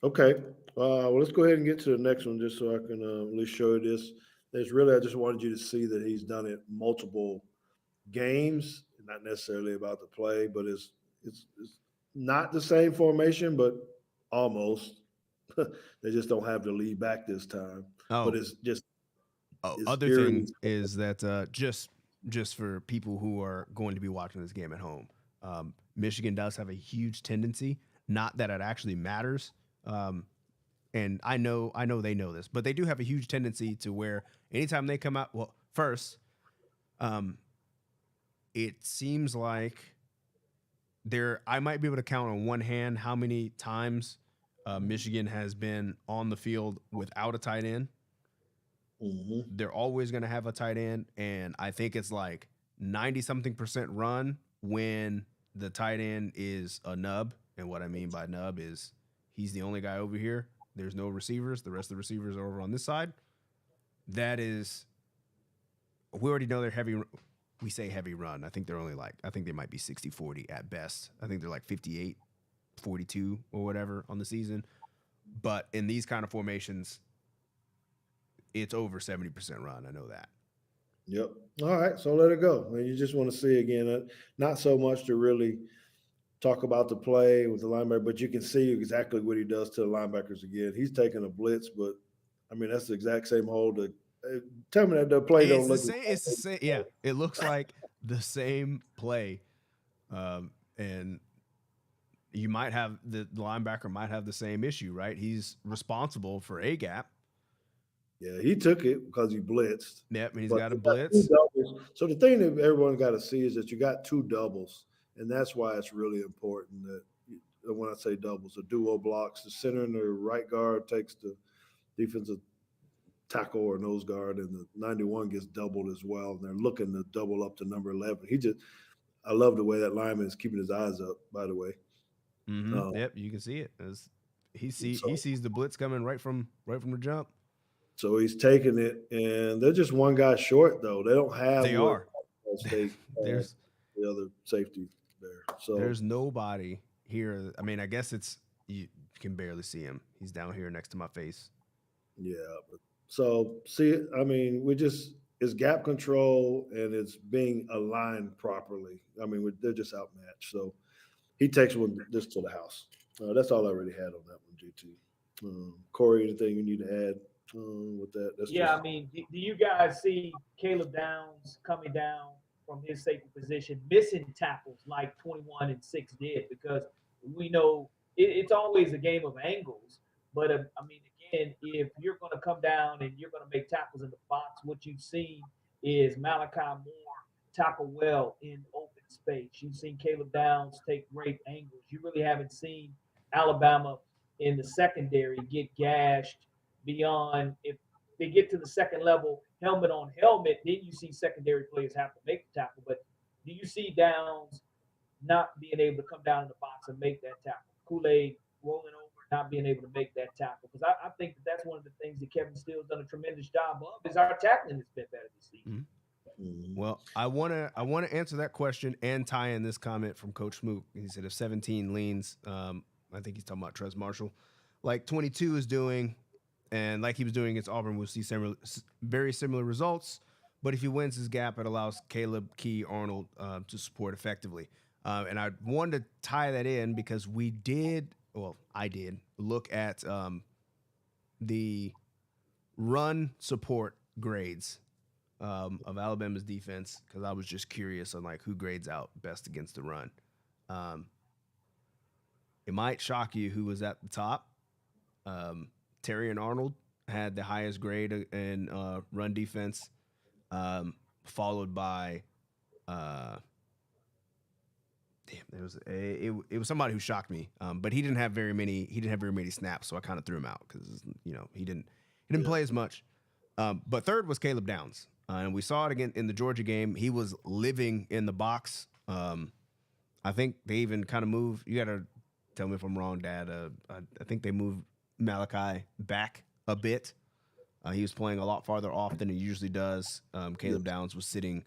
Okay. Well, let's go ahead and get to the next one just so I can at least show you this. I just wanted you to see that he's done it multiple games, not necessarily about the play, but it's not the same formation, but almost. They just don't have the lead back this time. Oh, But it's just other eerily- thing is that just for people who are going to be watching this game at home, Michigan does have a huge tendency. Not that it actually matters, and I know they know this, but they do have a huge tendency to where anytime they come out, well, first, it seems like I might be able to count on one hand how many times Michigan has been on the field without a tight end. Mhm. They're always going to have a tight end, and I think it's like 90-something% run when the tight end is a nub. And what I mean by nub is he's the only guy over here. There's no receivers. The rest of the receivers are over on this side. That is, we already know they're heavy. We say heavy run. I think they're only I think they might be 60-40 at best. I think they're like 58-42 or whatever on the season. But in these kind of formations, it's over 70% run. I know that. Yep. All right. So let it go. You just want to see again, not so much to really talk about the play with the linebacker, but you can see exactly what he does to the linebackers again. He's taking a blitz, but I mean, that's the exact same hold. Tell me that the play don't look. It's the same. Yeah. It looks like the same play. And you might have the linebacker might have the same issue, right? He's responsible for a gap. Yeah, he took it because he blitzed. Yep, and he's But got a you blitz. two doubles. So the thing that everyone got to see is that you got two doubles, and that's why it's really important that when I say doubles, a duo blocks. The center and the right guard takes the defensive tackle or nose guard, and the 91 gets doubled as well. And they're looking to double up to number 11. I love the way that lineman is keeping his eyes up. By the way, Yep, you can see it. He sees the blitz coming right from the jump. So he's taking it, and they're just one guy short though. They don't have. They are. State, There's the other safety there. So there's nobody here. I mean, I guess you can barely see him. He's down here next to my face. Yeah. So see, I mean, it's gap control and it's being aligned properly. I mean, they're just outmatched. So he takes one just to the house. That's all I really had on that one, GT. Corey, anything you need to add with that? I mean, do you guys see Caleb Downs coming down from his safety position, missing tackles like 21 and 6 did? Because we know it's always a game of angles. But I mean, again, if you're going to come down and you're going to make tackles in the box, what you've seen is Malachi Moore tackle well in open space. You've seen Caleb Downs take great angles. You really haven't seen Alabama in the secondary get gashed beyond. If they get to the second level, helmet on helmet, then you see secondary players have to make the tackle. But do you see Downs not being able to come down in the box and make that tackle? Kool-Aid rolling over, not being able to make that tackle. Because I think that's one of the things that Kevin Steele's done a tremendous job of, is our tackling has been better this season. Mm-hmm. Well, I wanna answer that question and tie in this comment from Coach Smoot. He said if 17 leans, I think he's talking about Trez Marshall, like 22 is doing, and like he was doing against Auburn, we'll see very similar results. But if he wins his gap, it allows Caleb, Key, Arnold to support effectively. And I wanted to tie that in because I did look at the run support grades of Alabama's defense because I was just curious on like who grades out best against the run. It might shock you who was at the top. Terry and Arnold had the highest grade in run defense, followed by Damn, it was somebody who shocked me. But he didn't have very many snaps, so I kind of threw him out because he didn't play as much. But third was Caleb Downs, and we saw it again in the Georgia game. He was living in the box. I think they even kind of moved. You got to tell me if I'm wrong, Dad. I think they moved Malachi back a bit. He was playing a lot farther off than he usually does. Caleb Downs was sitting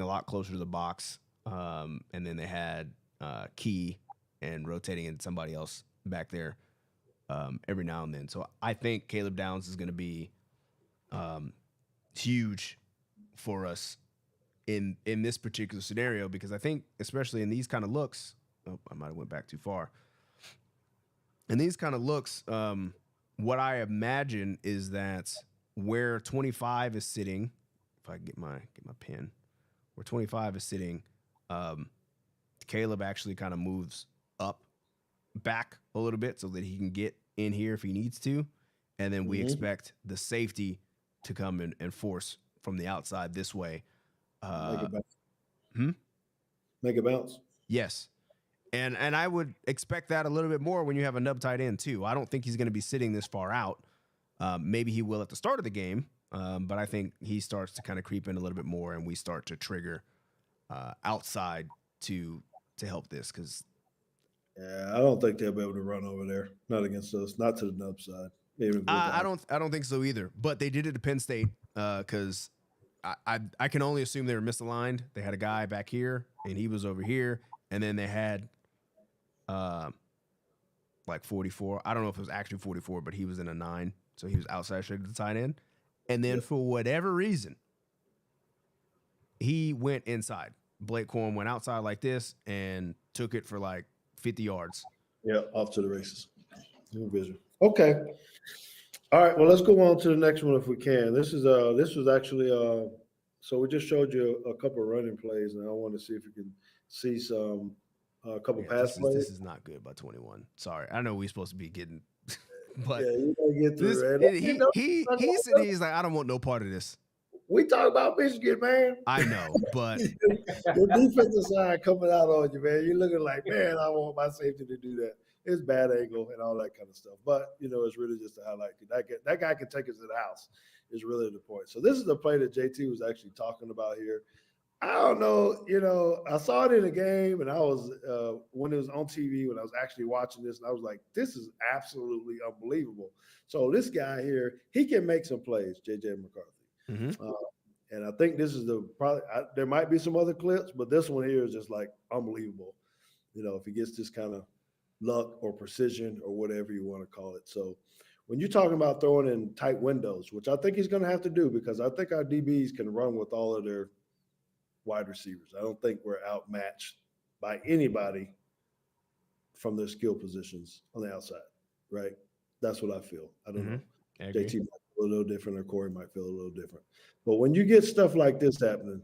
a lot closer to the box. And then they had Key and rotating in somebody else back there every now and then. So I think Caleb Downs is going to be huge for us in this particular scenario, because I think, especially in these kind of looks, I might have went back too far. In these kind of looks, what I imagine is that where 25 is sitting, if I get my pen, where 25 is sitting, Caleb actually kind of moves up back a little bit so that he can get in here if he needs to. And then we expect the safety to come in and force from the outside this way. Make it bounce. Yes. And I would expect that a little bit more when you have a nub tight end too. I don't think he's going to be sitting this far out. Maybe he will at the start of the game, but I think he starts to kind of creep in a little bit more, and we start to trigger outside to help this, because I don't think they'll be able to run over there. Not against us. Not to the nub side. I don't think so either. But they did it at Penn State because I can only assume they were misaligned. They had a guy back here and he was over here, and then they had like 44. I don't know if it was actually 44, but he was in a 9, so he was outside shaded the tight end. And then for whatever reason, he went inside. Blake Corum went outside like this and took it for like 50 yards. Yeah, off to the races. New vision. Okay. All right. Well, let's go on to the next one if we can. This was actually so we just showed you a couple of running plays, and I want to see if you can see some a couple pass plays. This is not good by 21. Sorry, I know we're supposed to be getting, but you gotta get through it. He's like, I don't want no part of this. We talk about Michigan, man. I know, but the defensive side coming out on you, man. You're looking like, man, I want my safety to do that. It's bad angle and all that kind of stuff. But, it's really just to highlight that guy can take us to the house is really the point. So this is the play that JT was actually talking about here. I don't know, I saw it in the game, and I was when it was on TV, when I was actually watching this, and I was like, this is absolutely unbelievable. So this guy here, he can make some plays, J.J. McCarthy. Mm-hmm. And I think this is there might be some other clips, but this one here is just like unbelievable. If he gets this kind of luck or precision or whatever you want to call it. So when you're talking about throwing in tight windows, which I think he's going to have to do, because I think our DBs can run with all of their wide receivers. I don't think we're outmatched by anybody from their skill positions on the outside, right? That's what I feel. I don't know. JT might feel a little different, or Corey might feel a little different. But when you get stuff like this happening,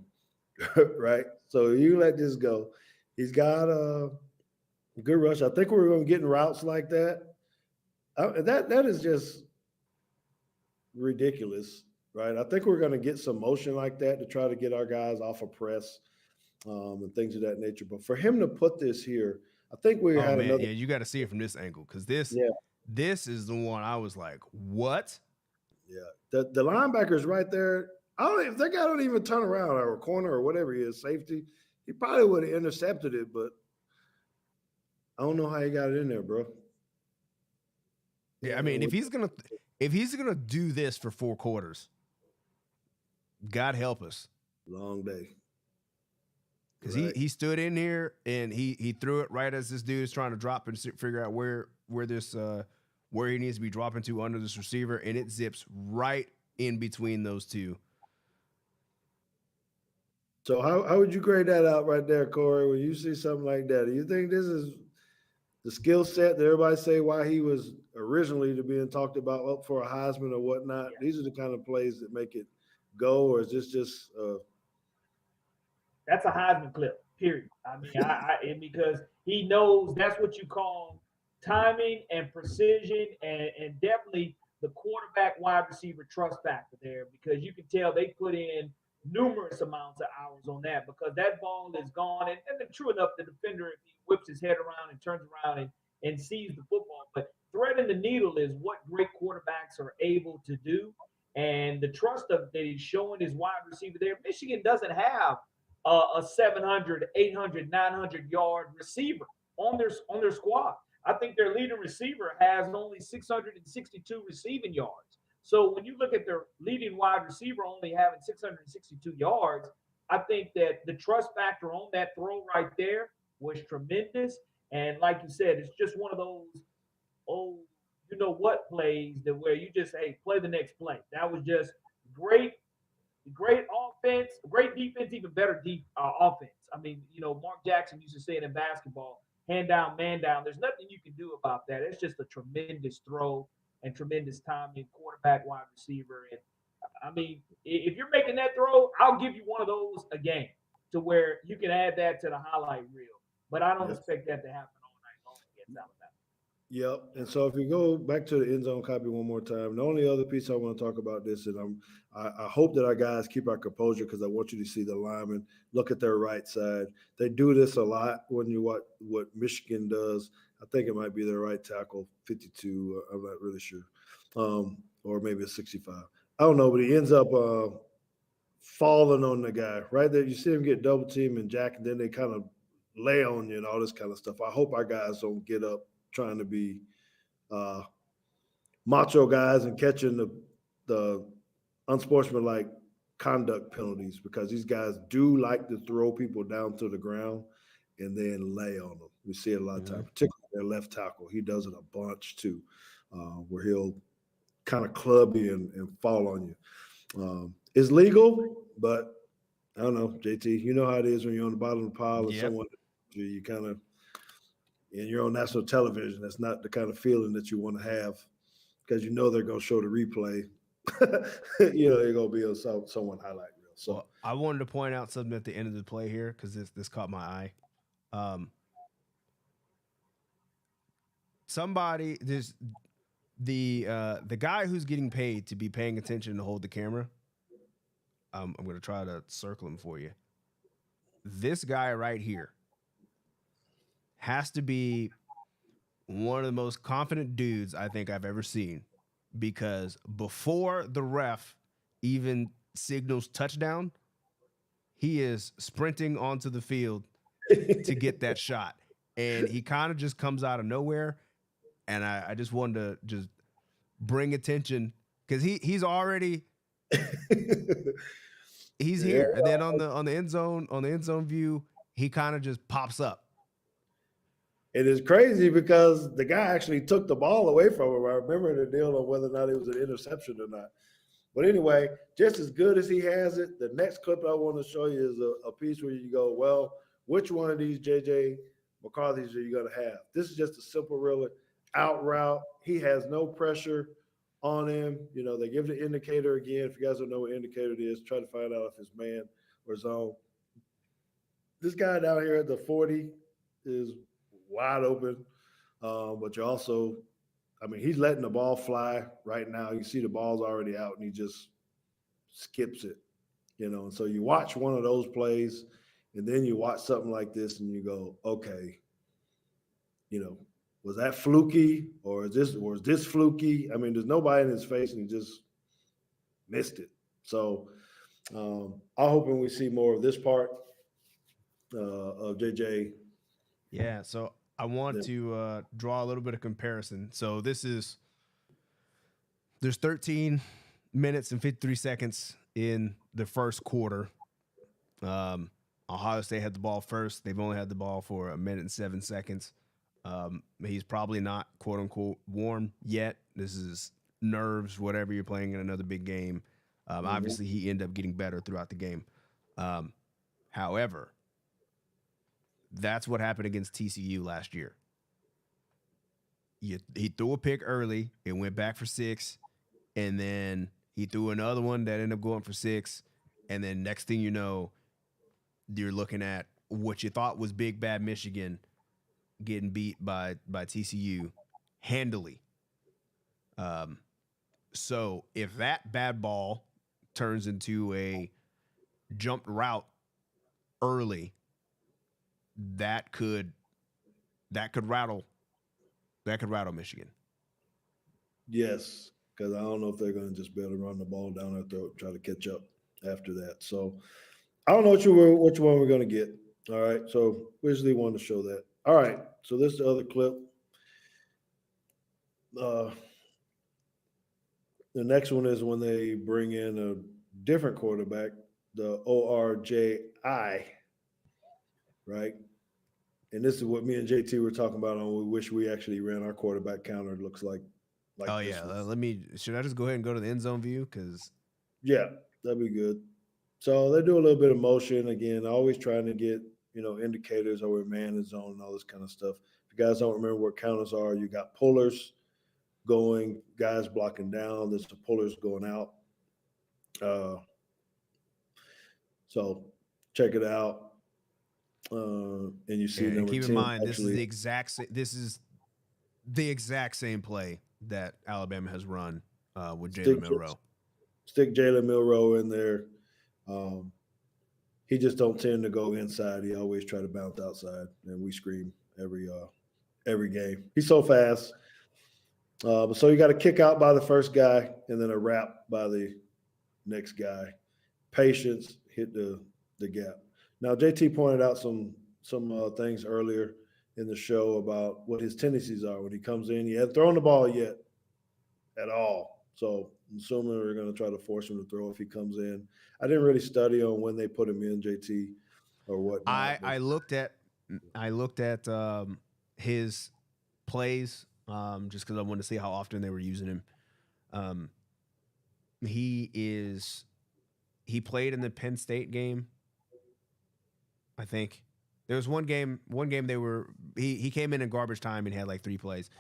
right? So you let this go. He's got a good rush. I think we're going to get in routes like that. That is just ridiculous, right? I think we're going to get some motion like that to try to get our guys off of press and things of that nature. But for him to put this here, I think we had another. Yeah, you got to see it from this angle, because this is the one I was like, what? Yeah, the linebacker's right there. If that guy don't even turn around, or a corner or whatever he is, safety, he probably would have intercepted it, but I don't know how he got it in there, bro. Yeah, I mean, if he's gonna do this for 4 quarters, God help us. Long day. Because he stood in here and he threw it right as this dude is trying to drop and figure out where he needs to be dropping to under this receiver, and it zips right in between those two. So how would you grade that out right there, Corey, when you see something like that? Do you think this is the skill set that everybody say why he was originally to being talked about up for a Heisman or whatnot? Yeah. These are the kind of plays that make it go, or is this just that's a Heisman clip, period. I mean, because he knows that's what you call timing and precision, and definitely the quarterback wide receiver trust factor there, because you can tell they put in numerous amounts of hours on that because that ball is gone. And true enough, the defender, if he whips his head around and turns around and sees the football, but threading the needle is what great quarterbacks are able to do. And the trust that he's showing his wide receiver there. Michigan doesn't have a 700, 800, 900 yard receiver on their squad. I think their leading receiver has only 662 receiving yards. So when you look at their leading wide receiver only having 662 yards, I think that the trust factor on that throw right there was tremendous. And like you said, it's just one of those, oh, you know what plays that where you just, hey, play the next play. That was just great, great offense, great defense, even better offense. I mean, Mark Jackson used to say it in basketball, hand down, man down. There's nothing you can do about that. It's just a tremendous throw and tremendous timing, quarterback, wide receiver. And I mean, if you're making that throw, I'll give you one of those a game to where you can add that to the highlight reel. But I don't expect that to happen all night long against Alabama. Yep. And so if you go back to the end zone copy one more time, the only other piece I want to talk about this, and I hope that our guys keep our composure because I want you to see the linemen look at their right side. They do this a lot when you watch what Michigan does. I think it might be their right tackle, 52. I'm not really sure, or maybe a 65. I don't know, but he ends up falling on the guy right there. You see him get double teamed and jack, and then they kind of lay on you and all this kind of stuff. I hope our guys don't get up trying to be macho guys and catching the unsportsmanlike conduct penalties because these guys do like to throw people down to the ground and then lay on them. We see it a lot of times, particularly their left tackle. He does it a bunch too, where he'll kind of club you and fall on you. It's legal, but I don't know, JT, you know how it is when you're on the bottom of the pile and someone you kind of and you're on national television. That's not the kind of feeling that you want to have because you know they're going to show the replay. They're going to be on someone highlight reel. So well, I wanted to point out something at the end of the play here because this caught my eye. The guy who's getting paid to be paying attention to hold the camera. I'm going to try to circle him for you. This guy right here has to be one of the most confident dudes I think I've ever seen because before the ref even signals touchdown, he is sprinting onto the field to get that shot. And he kind of just comes out of nowhere. And I just wanted to just bring attention because he's already he's here. And then on the end zone view, he kind of just pops up. It is crazy because the guy actually took the ball away from him. I remember the deal on whether or not it was an interception or not. But anyway, just as good as he has it, the next clip I want to show you is a piece where you go, well, which one of these J.J. McCarthy's are you going to have? This is just a simple, really out route. He has no pressure on him. They give the indicator again. If you guys don't know what indicator it is, try to find out if it's man or zone. This guy down here at the 40 is wide open, but you also, he's letting the ball fly right now. You see the ball's already out, and he just skips it, And so you watch one of those plays, and then you watch something like this, and you go, okay, was that fluky, or is this fluky? There's nobody in his face, and he just missed it. So I'm hoping we see more of this part of JJ. Yeah, so I want to draw a little bit of comparison. So there's 13 minutes and 53 seconds in the first quarter. Ohio State had the ball first. They've only had the ball for 1 minute and 7 seconds. He's probably not quote unquote warm yet. This is nerves, whatever you're playing in another big game. Obviously he ended up getting better throughout the game. However, that's what happened against TCU last year. He threw a pick early. It went back for 6. And then he threw another one that ended up going for 6. And then next thing you know, you're looking at what you thought was big, bad Michigan getting beat by TCU handily. So if that bad ball turns into a jumped route early, that could rattle Michigan. Yes, because I don't know if they're going to just be able to run the ball down their throat, try to catch up after that. So I don't know which one we're going to get. All right, so we just wanted to show that. All right, so this is the other clip. The next one is when they bring in a different quarterback, the ORJI, right? And this is what me and JT were talking about on we wish we actually ran our quarterback counter. It looks like Oh this yeah, one. should I just go ahead and go to the end zone view? Because Yeah, that'd be good. So they do a little bit of motion again, always trying to get indicators over man and zone and all this kind of stuff. If you guys don't remember what counters are, you got pullers going, guys blocking down. There's the pullers going out. So check it out, and you see and number keep in 10 mind actually. this is the exact same play that Alabama has run with Stick Jalen Milroe. Stick Jalen Milroe in there. He just don't tend to go inside. He always try to bounce outside, and we scream every game. He's so fast. So you got a kick out by the first guy, and then a wrap by the next guy. Patience, hit the gap. Now JT pointed out some things earlier in the show about what his tendencies are when he comes in. He hadn't thrown the ball yet at all. So I'm assuming we're going to try to force him to throw if he comes in. I didn't really study on when they put him in, JT, or whatnot. I looked at his plays just because I wanted to see how often they were using him. He played in the Penn State game. I think there was one game he came in garbage time and had like 3 plays.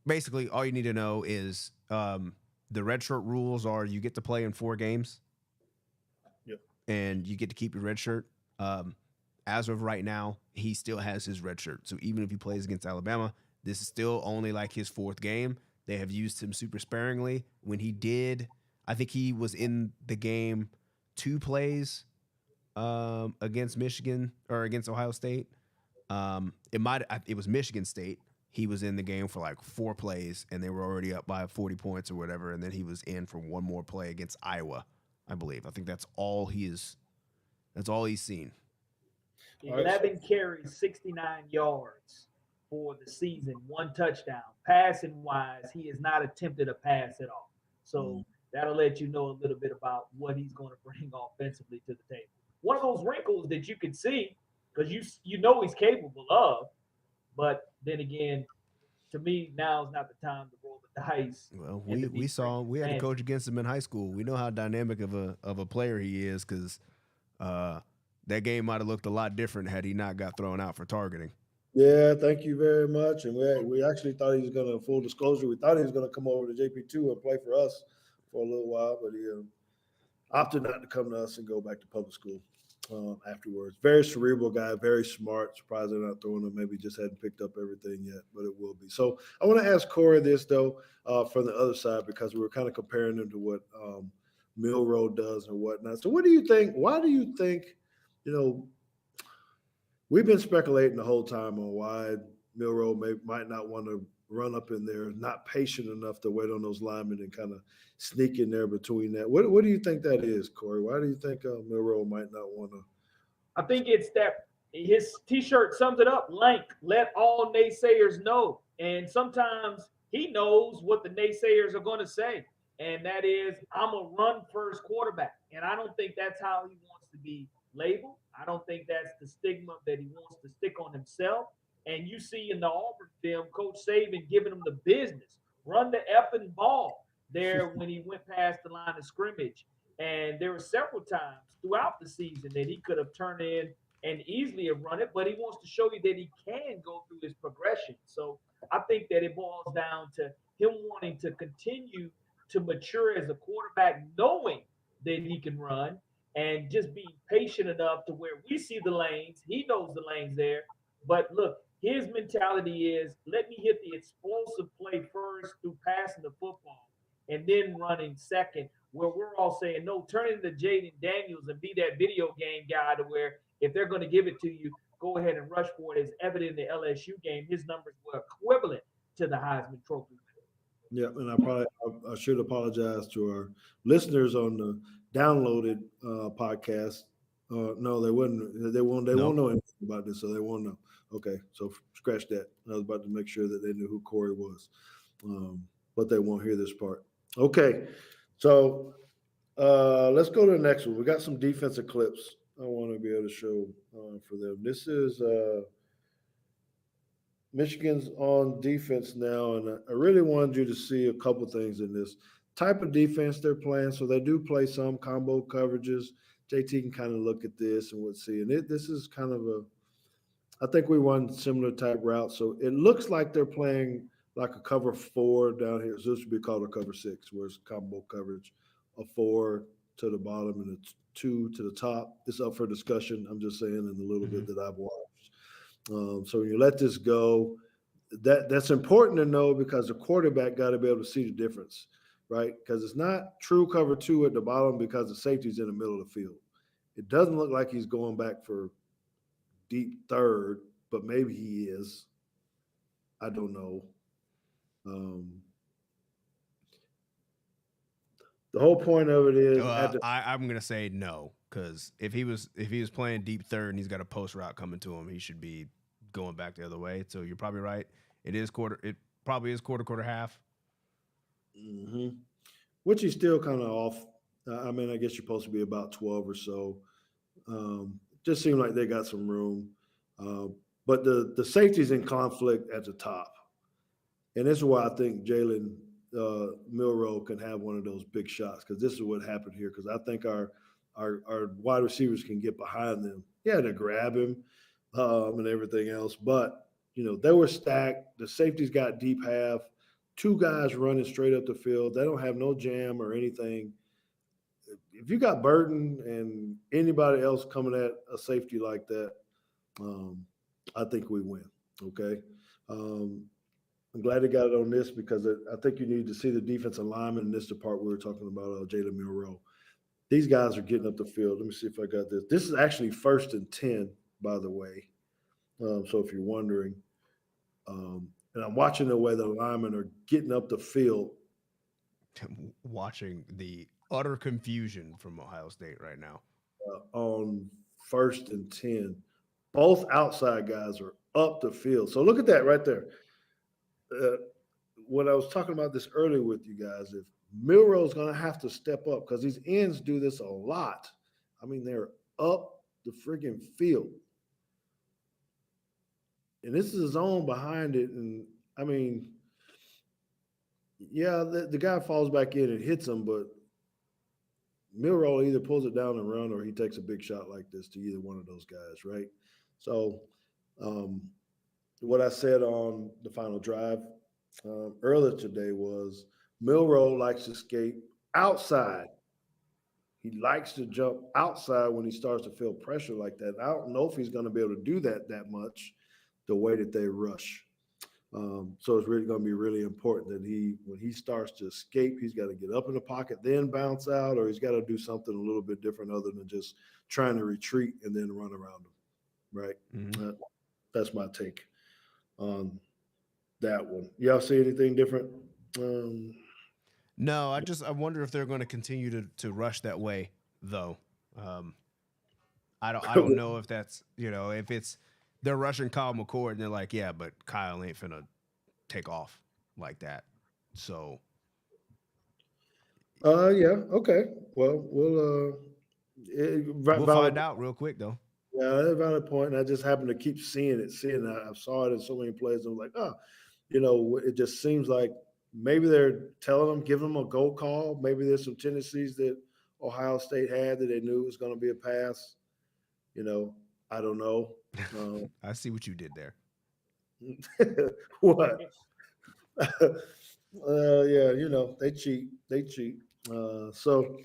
Basically, all you need to know is the redshirt rules are you get to play in 4 games. Yep. And you get to keep your red shirt. As of right now, he still has his red shirt. So even if he plays against Alabama, this is still only like his 4th game. They have used him super sparingly. When he did, I think he was in the game 2 plays against Michigan or against Ohio State. It was Michigan State. He was in the game for like 4 plays, and they were already up by 40 points or whatever. And then he was in for 1 more play against Iowa, I believe. I think that's all he's seen. 11 carries, 69 yards for the season, 1 touchdown. Passing wise, he has not attempted a pass at all. So that'll let you know a little bit about what he's going to bring offensively to the table. One of those wrinkles that you can see, because you know he's capable of, but then again, to me, now is not the time to roll the dice. Well, we had to coach against him in high school. We know how dynamic of a player he is because that game might have looked a lot different had he not got thrown out for targeting. Yeah, thank you very much. And we actually thought he was going to, full disclosure, we thought he was going to come over to JP2 and play for us for a little while, but he opted not to come to us and go back to public school afterwards. Very cerebral guy, very smart. Surprised they're not throwing him. Maybe just hadn't picked up everything yet, but it will be. So I want to ask Corey this, though, from the other side, because we were kind of comparing him to what Milroe does and whatnot. So what do you think? Why do you think, we've been speculating the whole time on why Milroe might not want to run up in there, not patient enough to wait on those linemen and kind of sneak in there between that. What do you think that is, Corey? Why do you think Milroe might not want to? I think it's that his T-shirt sums it up. Lank, let all naysayers know. And sometimes he knows what the naysayers are going to say. And that is, I'm a run-first quarterback. And I don't think that's how he wants to be labeled. I don't think that's the stigma that he wants to stick on himself. And you see in the Auburn film, Coach Saban giving him the business. Run the effing ball there when he went past the line of scrimmage. And there were several times throughout the season that he could have turned in and easily have run it, but he wants to show you that he can go through his progression. So I think that it boils down to him wanting to continue to mature as a quarterback, knowing that he can run and just being patient enough to where we see the lanes. He knows the lanes there. But look, his mentality is, let me hit the explosive play first through passing the football and then running second where we're all saying, no, turn into Jaden Daniels and be that video game guy to where if they're going to give it to you, go ahead and rush for it. As evident in the LSU game, his numbers were equivalent to the Heisman Trophy. Yeah, and I should apologize to our listeners on the downloaded podcast. No, they wouldn't. They won't know anything about this, so they won't know. Okay, so scratch that. I was about to make sure that they knew who Corey was, but they won't hear this part. Okay, so let's go to the next one. We got some defensive clips I want to be able to show for them. This is Michigan's on defense now, and I really wanted you to see a couple things in this type of defense they're playing. So they do play some combo coverages. JT can kind of look at this and we'll see. And this is kind of I think we run similar type routes. So it looks like they're playing like a cover 4 down here. So this would be called a cover 6, where it's combo coverage, a 4 to the bottom and a 2 to the top. It's up for discussion. I'm just saying in the little bit that I've watched. So when you let this go, that's important to know because the quarterback got to be able to see the difference, right? Because it's not true cover 2 at the bottom because the safety's in the middle of the field. It doesn't look like he's going back for deep third, but maybe he is. I don't know. The whole point of it is I'm gonna say no, because if he was playing deep third and he's got a post route coming to him, he should be going back the other way. So you're probably right. It probably is quarter half. Mm-hmm. Which is still kind of off. I mean, I guess you're supposed to be about 12 or so. Just seemed like they got some room. But the safety's in conflict at the top. And this is why I think Jalen Milroe can have one of those big shots, because this is what happened here. Because I think our wide receivers can get behind them. Yeah, to grab him and everything else. But, they were stacked. The safeties got deep half. 2 guys running straight up the field. They don't have no jam or anything. If you got Burton and anybody else coming at a safety like that, I think we win. Okay. I'm glad they got it on this because I think you need to see the defensive lineman. And this is the part we were talking about, Jalen Milroe. These guys are getting up the field. Let me see if I got this. This is actually 1st and 10, by the way. So if you're wondering, and I'm watching the way the linemen are getting up the field. Watching the utter confusion from Ohio State right now. On 1st and 10, both outside guys are up the field. So look at that right there. When I was talking about this earlier with you guys, if Milroe's going to have to step up because these ends do this a lot. I mean, they're up the friggin' field. And this is a zone behind it. And, I mean, yeah, the guy falls back in and hits him, but Milroe either pulls it down and run or he takes a big shot like this to either one of those guys, right? So what I said on the final drive earlier today was Milroe likes to escape outside. He likes to jump outside when he starts to feel pressure like that. I don't know if he's going to be able to do that much the way that they rush. So it's really going to be really important that when he starts to escape, he's got to get up in the pocket, then bounce out, or he's got to do something a little bit different other than just trying to retreat and then run around him, right? Mm-hmm. That's my take on that one. Y'all see anything different? No, I wonder if they're going to continue to rush that way, though. I don't know if that's, if it's they're rushing Kyle McCord and they're like, yeah, but Kyle ain't finna take off like that. So. Yeah. Okay. Well, we'll find out real quick though. Yeah, that's a valid point. And I just happen to keep seeing it. I saw it in so many plays. I'm like, it just seems like maybe they're telling them, giving them a go call. Maybe there's some tendencies that Ohio State had that they knew was going to be a pass. I don't know. I see what you did there. What? Yeah, they cheat. So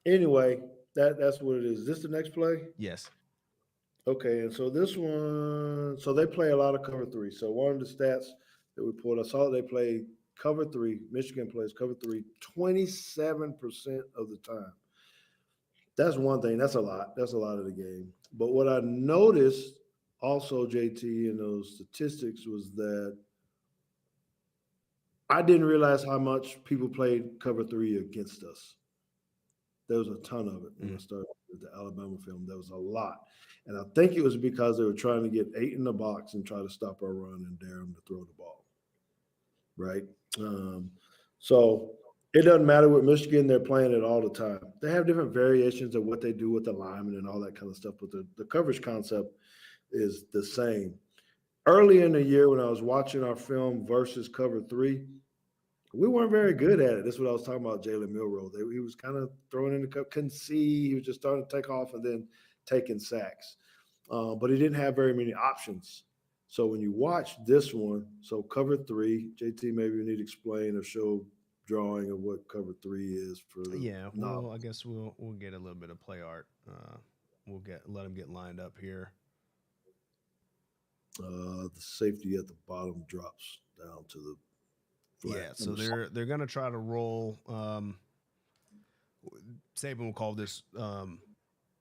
anyway, that's what it is. Is this the next play? Yes. Okay, and so this one, so they play a lot of cover 3. So one of the stats that we pulled, I saw they play cover three. Michigan plays cover three 27% of the time. That's one thing. That's a lot. That's a lot of the game. But what I noticed also, JT, in those statistics was that I didn't realize how much people played cover three against us. There was a ton of it when I started with the Alabama film. There was a lot. And I think it was because they were trying to get 8 in the box and try to stop our run and dare them to throw the ball. Right? So it doesn't matter with Michigan. They're playing it all the time. They have different variations of what they do with the linemen and all that kind of stuff. But the coverage concept is the same. Early in the year when I was watching our film versus cover three, we weren't very good at it. That's what I was talking about, Jalen Milroe. He was kind of throwing in the cup, couldn't see. He was just starting to take off and then taking sacks. But he didn't have very many options. So when you watch this one, so cover three, JT, maybe you need to explain or show drawing of what cover three is for the well, I guess we'll get a little bit of play art. We'll let him get lined up here. The safety at the bottom drops down to the flat. Yeah, so they're gonna try to roll. Saban will call this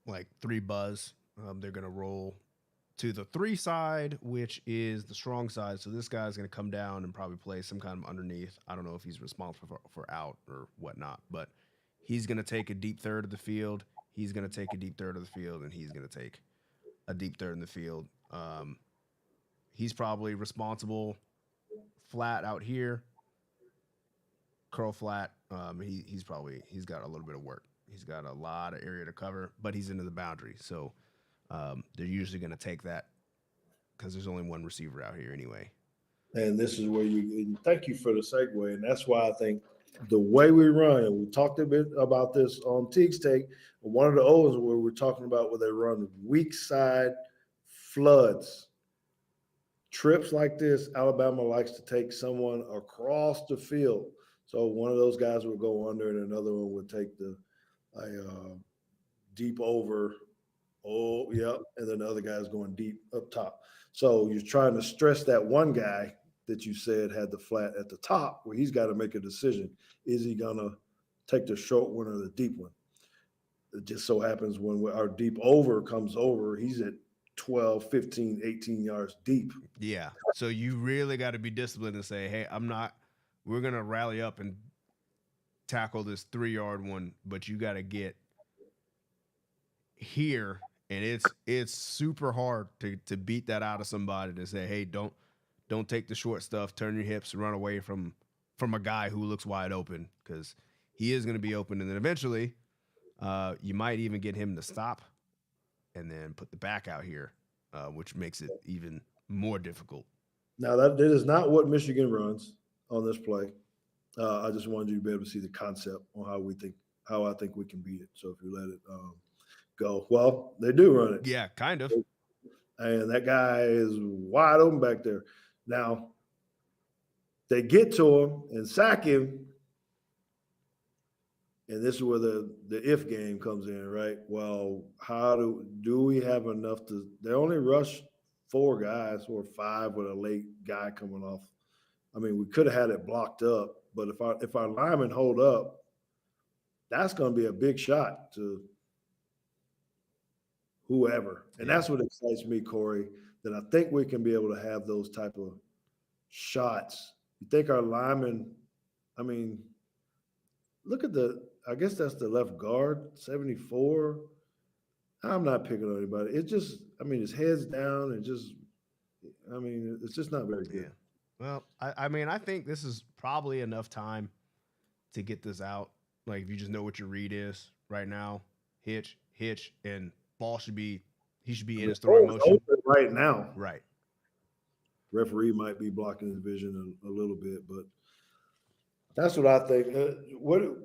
like 3 buzz. They're gonna roll to the 3 side, which is the strong side. So this guy's gonna come down and probably play some kind of underneath. I don't know if he's responsible for out or whatnot, but he's gonna take a deep third of the field. He's gonna take a deep third of the field, and he's gonna take a deep third in the field. He's probably responsible flat out here. Curl flat. He's got a little bit of work. He's got a lot of area to cover, but he's into the boundary. So they're usually going to take that because there's only one receiver out here anyway. And this is where thank you for the segue. And that's why I think the way we run, and we talked a bit about this on Teague's take, one of the O's where we're talking about where they run weak side floods. Trips like this, Alabama likes to take someone across the field. So one of those guys would go under, and another one would take the deep over. Oh, yep. And then the other guy's going deep up top. So you're trying to stress that one guy that you said had the flat at the top, where he's got to make a decision. Is he going to take the short one or the deep one? It just so happens when our deep over comes over, he's at 12, 15, 18 yards deep. Yeah. So you really got to be disciplined and say, hey, we're going to rally up and tackle this 3-yard one, but you got to get here. And it's super hard to beat that out of somebody to say, hey, don't take the short stuff, turn your hips, run away from a guy who looks wide open, because he is going to be open. And then eventually you might even get him to stop and then put the back out here, which makes it even more difficult. Now, that is not what Michigan runs on this play. I just wanted you to be able to see the concept on how I think we can beat it. So if you let it go, well, they do run it. Yeah, kind of. And that guy is wide open back there. Now, they get to him and sack him. And this is where the if game comes in, right? Well, how do we have enough to – they only rush 4 guys or 5 with a late guy coming off. I mean, we could have had it blocked up, but if our linemen hold up, that's going to be a big shot to whoever. And that's what excites me, Corey, that I think we can be able to have those type of shots. You think our linemen – I mean, look at I guess that's the left guard, 74. I'm not picking on anybody. It's just, I mean, his head's down and just, I mean, it's just not very good. Yeah. Well, I mean, I think this is probably enough time to get this out. Like, if you just know what your read is right now, hitch, and he should be in his throwing motion right now. Right. Referee might be blocking his vision a little bit, but that's what I think.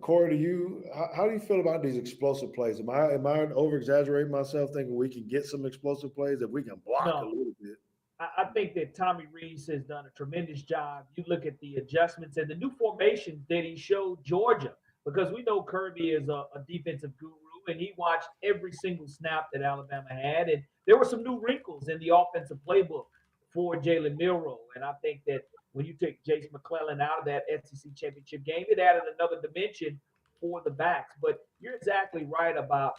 Corey, how do you feel about these explosive plays? Am I over exaggerating myself thinking we can get some explosive plays if we can block a little bit? I think that Tommy Rees has done a tremendous job. You look at the adjustments and the new formations that he showed Georgia, because we know Kirby is a defensive guru, and he watched every single snap that Alabama had, and there were some new wrinkles in the offensive playbook for Jalen Milroe. And I think that when you take Jace McClellan out of that SEC championship game, it added another dimension for the backs. But you're exactly right about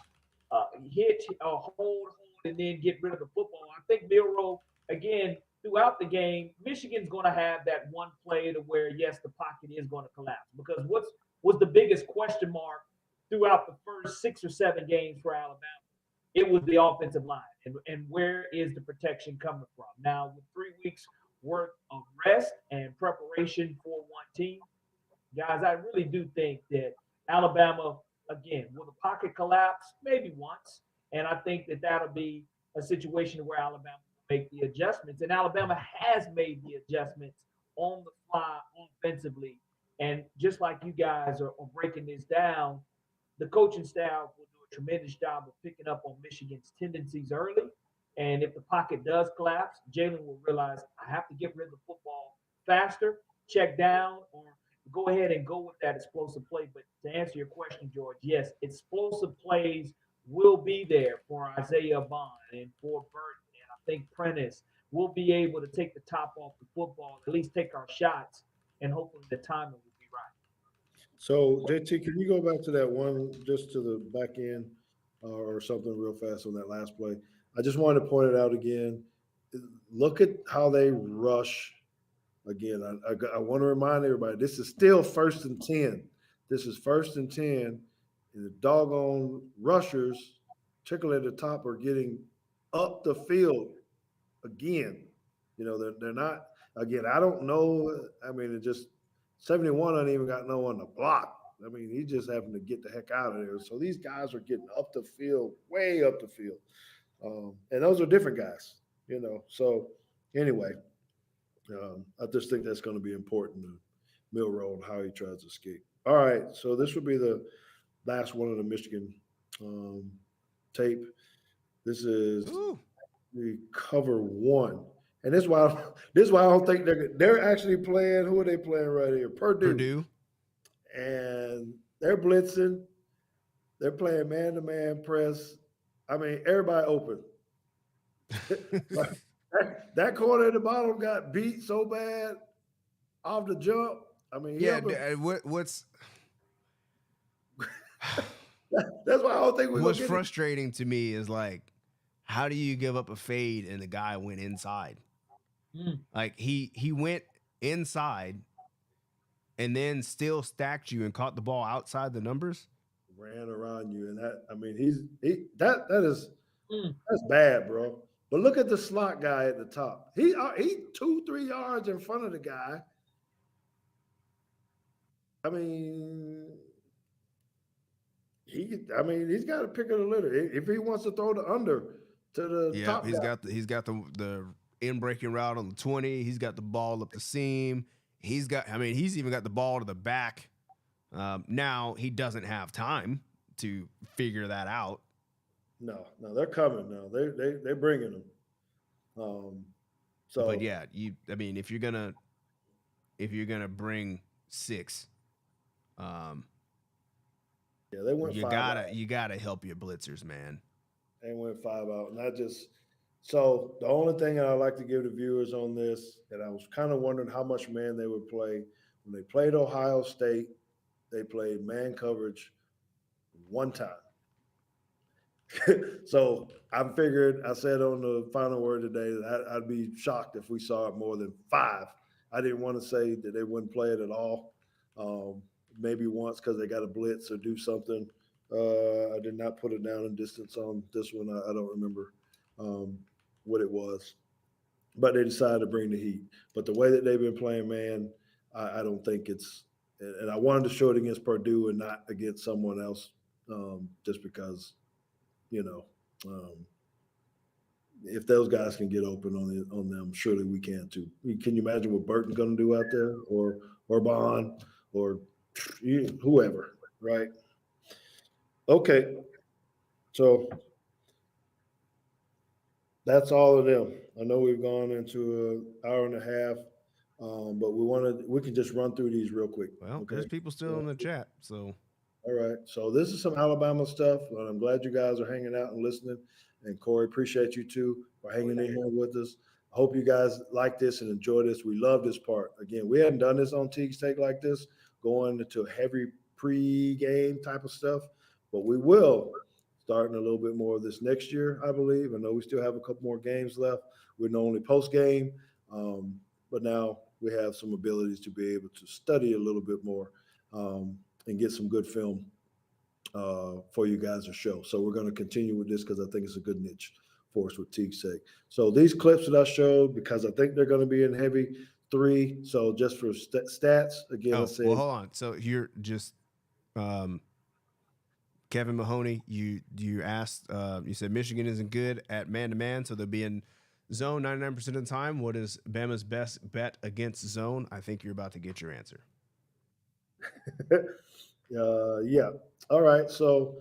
hit, hold, and then get rid of the football. I think Milroe, again, throughout the game, Michigan's going to have that one play to where, yes, the pocket is going to collapse. Because what's was the biggest question mark throughout the first 6 or 7 games for Alabama? It was the offensive line. And where is the protection coming from? Now, with 3 weeks worth of rest and preparation for one team, guys, I really do think that Alabama, again, will the pocket collapse? Maybe once. And I think that that'll be a situation where Alabama will make the adjustments. And Alabama has made the adjustments on the fly offensively. And just like you guys are breaking this down, the coaching staff will do a tremendous job of picking up on Michigan's tendencies early. And if the pocket does collapse, Jalen will realize I have to get rid of the football faster, check down, or go ahead and go with that explosive play. But to answer your question, George, yes, explosive plays will be there for Isaiah Bond and for Burton. And I think Prentice will be able to take the top off the football, at least take our shots, and hopefully the timing will be right. So, JT, can you go back to that one, just to the back end or something real fast on that last play? I just wanted to point it out again. Look at how they rush. Again, I want to remind everybody, this is still 1st and 10. This is 1st and 10. And the doggone rushers, particularly at the top, are getting up the field again. You know, they're not, again, I don't know. I mean, it just, 71 ain't even got no one to block. I mean, he's just having to get the heck out of there. So these guys are getting up the field, way up the field. And those are different guys, you know. So anyway, I just think that's going to be important to Milroe and how he tries to escape. All right, so this will be the last one of the Michigan tape. This is the cover 1. And this is why I don't think they're actually playing. Who are they playing right here? Purdue. And they're blitzing. They're playing man-to-man press. I mean, everybody open. that corner at the bottom got beat so bad off the jump. I mean, what's that's why I don't think what's frustrating to me is, like, how do you give up a fade and the guy went inside? Like he went inside and then still stacked you and caught the ball outside the numbers. Ran around you, and that, I mean, that's bad, bro. But look at the slot guy at the top. He 2-3 yards in front of the guy. I mean, he's got to pick of the litter if he wants to throw the under to the top. Yeah, he's got the in breaking route on the 20. He's got the ball up the seam. He's even got the ball to the back. Now he doesn't have time to figure that out. No, they're coming now. They're bringing them. But yeah, if you're gonna bring 6, they went. You gotta help your blitzers, man. They went 5 out, and so the only thing that I like to give the viewers on this, and I was kind of wondering how much man they would play when they played Ohio State. They played man coverage one time. So I said on the final word today that I'd be shocked if we saw it more than 5. I didn't want to say that they wouldn't play it at all. Maybe once because they got a blitz or do something. I did not put it down in distance on this one. I don't remember what it was. But they decided to bring the heat. But the way that they've been playing, man, I don't think it's – and I wanted to show it against Purdue and not against someone else just because, if those guys can get open on them, surely we can too. Can you imagine what Burton's going to do out there or Bond or whoever, right? Okay. So that's all of them. I know we've gone into an hour and a half, but we can just run through these real quick. Well, there's people still in the chat, so. All right. So this is some Alabama stuff, and I'm glad you guys are hanging out and listening. And Corey, appreciate you too for hanging in here with us. hope you guys like this and enjoy this. We love this part. Again, we hadn't done this on Teague's Take like this, going into heavy pre-game type of stuff, but we will starting a little bit more of this next year, I believe. I know we still have a couple more games left. We're not only post-game, but now we have some abilities to be able to study a little bit more and get some good film for you guys to show. So we're going to continue with this because I think it's a good niche for us with Teague's Take. So these clips that I showed, because I think they're going to be in heavy 3. So just for stats, again, I said. Well, hold on. So you're just Kevin Mahoney. You asked. You said Michigan isn't good at man-to-man, so they'll be in zone 99% of the time. What is Bama's best bet against zone? I think you're about to get your answer. Yeah. All right. So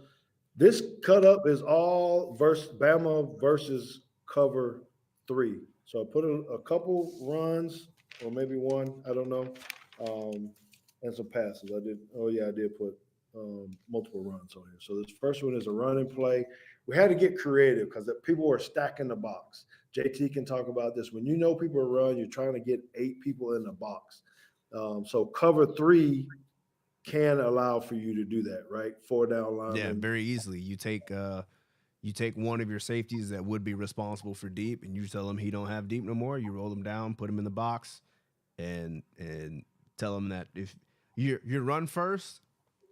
this cut up is all Bama versus cover 3. So I put a couple runs or maybe one, I don't know, and some passes. I did put multiple runs on here. So this first one is a run and play. We had to get creative because people were stacking the box. JT can talk about this. When you know people run, you're trying to get 8 people in the box. So cover 3 can allow for you to do that, right? 4 down line. Yeah, very easily. You take one of your safeties that would be responsible for deep, and you tell him he don't have deep no more. You roll him down, put him in the box, and tell him that if you run first,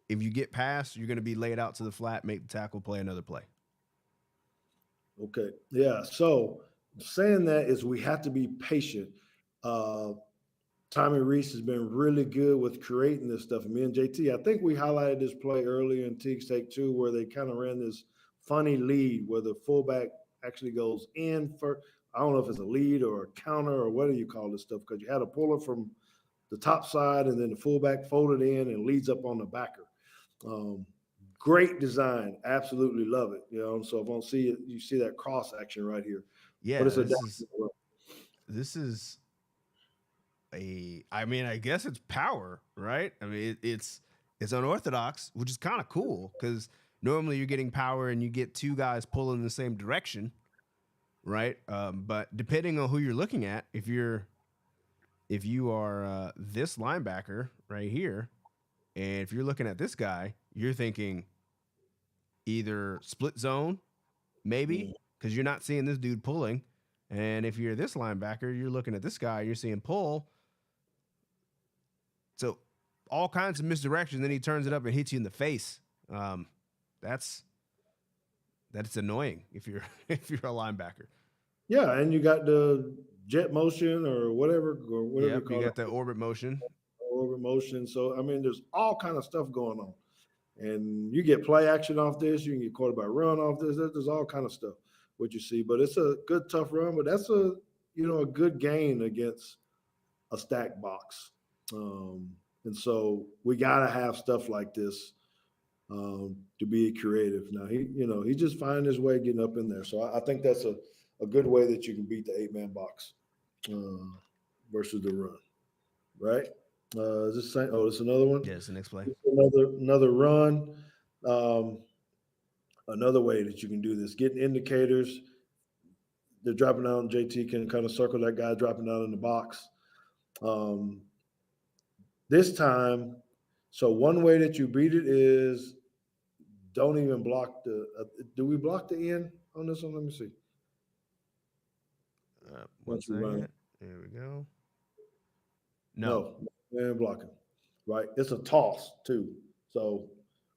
if you get past, you're going to be laid out to the flat, make the tackle, play another play. Okay. Yeah. So saying that is we have to be patient. Tommy Reese has been really good with creating this stuff. Me and JT, I think we highlighted this play earlier in Teague's Take 2, where they kind of ran this funny lead where the fullback actually goes in for, I don't know if it's a lead or a counter or what do you call this stuff, because you had a puller from the top side and then the fullback folded in and leads up on the backer. Great design. Absolutely love it. So if I don't see it, you see that cross action right here. Yeah, but this is I guess it's power, right? I mean, it's unorthodox, which is kind of cool because normally you're getting power and you get 2 guys pulling in the same direction, right? But depending on who you're looking at, if you are this linebacker right here, and if you're looking at this guy, you're thinking either split zone, maybe, because you're not seeing this dude pulling. And if you're this linebacker, you're looking at this guy, you're seeing pull. So all kinds of misdirection. Then he turns it up and hits you in the face. That's annoying if you're a linebacker. Yeah, and you got the jet motion or whatever you call got the orbit motion. Orbit motion. So I mean, there's all kind of stuff going on, and you get play action off this. You can get quarterback run off this. There's all kind of stuff what you see. But it's a good tough run. But that's a good gain against a stack box. And so we got to have stuff like this to be creative. Now, he just find his way getting up in there. So I think that's a good way that you can beat the 8-man box versus the run, right? Is this saying? Oh, it's another one? Yeah, it's the next play. Another run. Another way that you can do this, getting indicators. They're dropping out, and JT can kind of circle that guy dropping out in the box. This time, so one way that you beat it is don't even block do we block the end on this one? Let me see. One second. There we go. No, blocking. Right. It's a toss too. So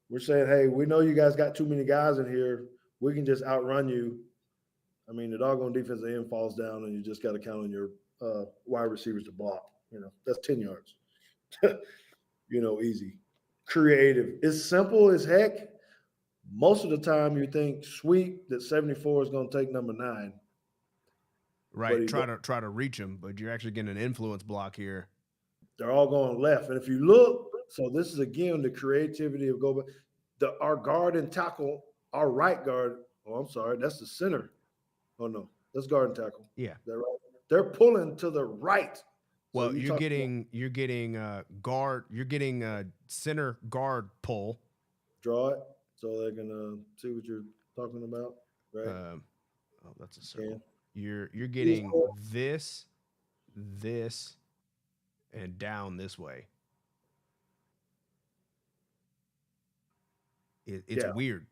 we're saying, hey, we know you guys got too many guys in here. We can just outrun you. I mean, the doggone defensive end falls down and you just got to count on your wide receivers to block. That's 10 yards. Easy. Creative. It's simple as heck. Most of the time you think sweep that 74 is going to take number 9. Right. Try to reach him, but you're actually getting an influence block here. They're all going left. And if you look, so this is again the creativity of our guard and tackle, our right guard. Oh, I'm sorry, that's the center. Oh no, that's guard and tackle. Yeah. They're right. They're pulling to the right. Well, so you're getting center guard pull. Draw it so they can see what you're talking about, right? Oh, that's a circle. You're getting this, and down this way. It's Yeah. weird.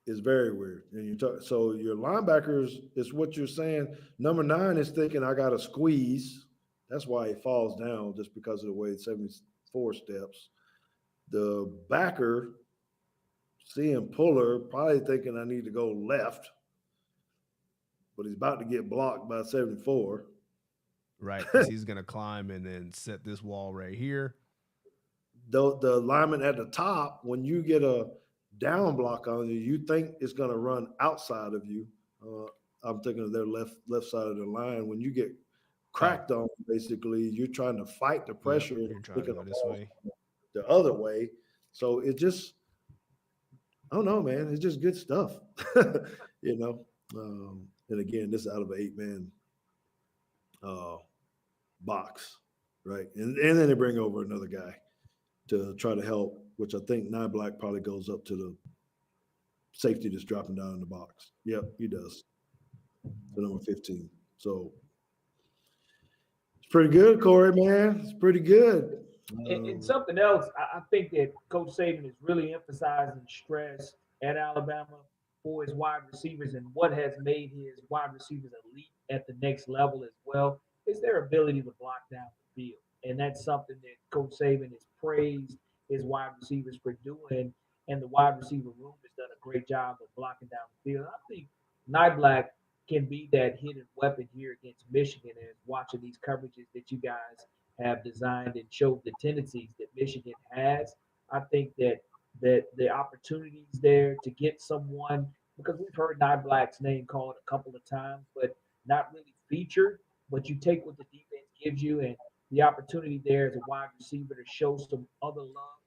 It's very weird. And you talk, so your linebackers is what you're saying. Number 9 is thinking I got to squeeze. That's why he falls down, just because of the way it's 74 steps. The backer, seeing Puller, probably thinking I need to go left, but he's about to get blocked by 74. Right, because he's gonna climb and then set this wall right here. The lineman at the top, when you get a down block on you, you think it's going to run outside of you. I'm thinking of their left side of the line. When you get cracked on, basically, you're trying to fight the pressure. Yep, you're trying to go this way. The other way. So it just, I don't know, man. It's just good stuff, you know. And again, this is out of an 8-man box, right? And then they bring over another guy to try to help, which I think 9 Black probably goes up to the safety that's dropping down in the box. Yep, he does. The number 15. So it's pretty good, Corey, man. It's pretty good. And something else, I think that Coach Saban is really emphasizing stress at Alabama for his wide receivers, and what has made his wide receivers elite at the next level as well is their ability to block down the field. And that's something that Coach Saban has praised his wide receivers for doing, and the wide receiver room has done a great job of blocking down the field. I think Nyblack can be that hidden weapon here against Michigan, and watching these coverages that you guys have designed and showed the tendencies that Michigan has. I think that the opportunities there to get someone, because we've heard Nyblack's name called a couple of times, but not really featured. But you take what the defense gives you, and the opportunity there as a wide receiver to show some other love.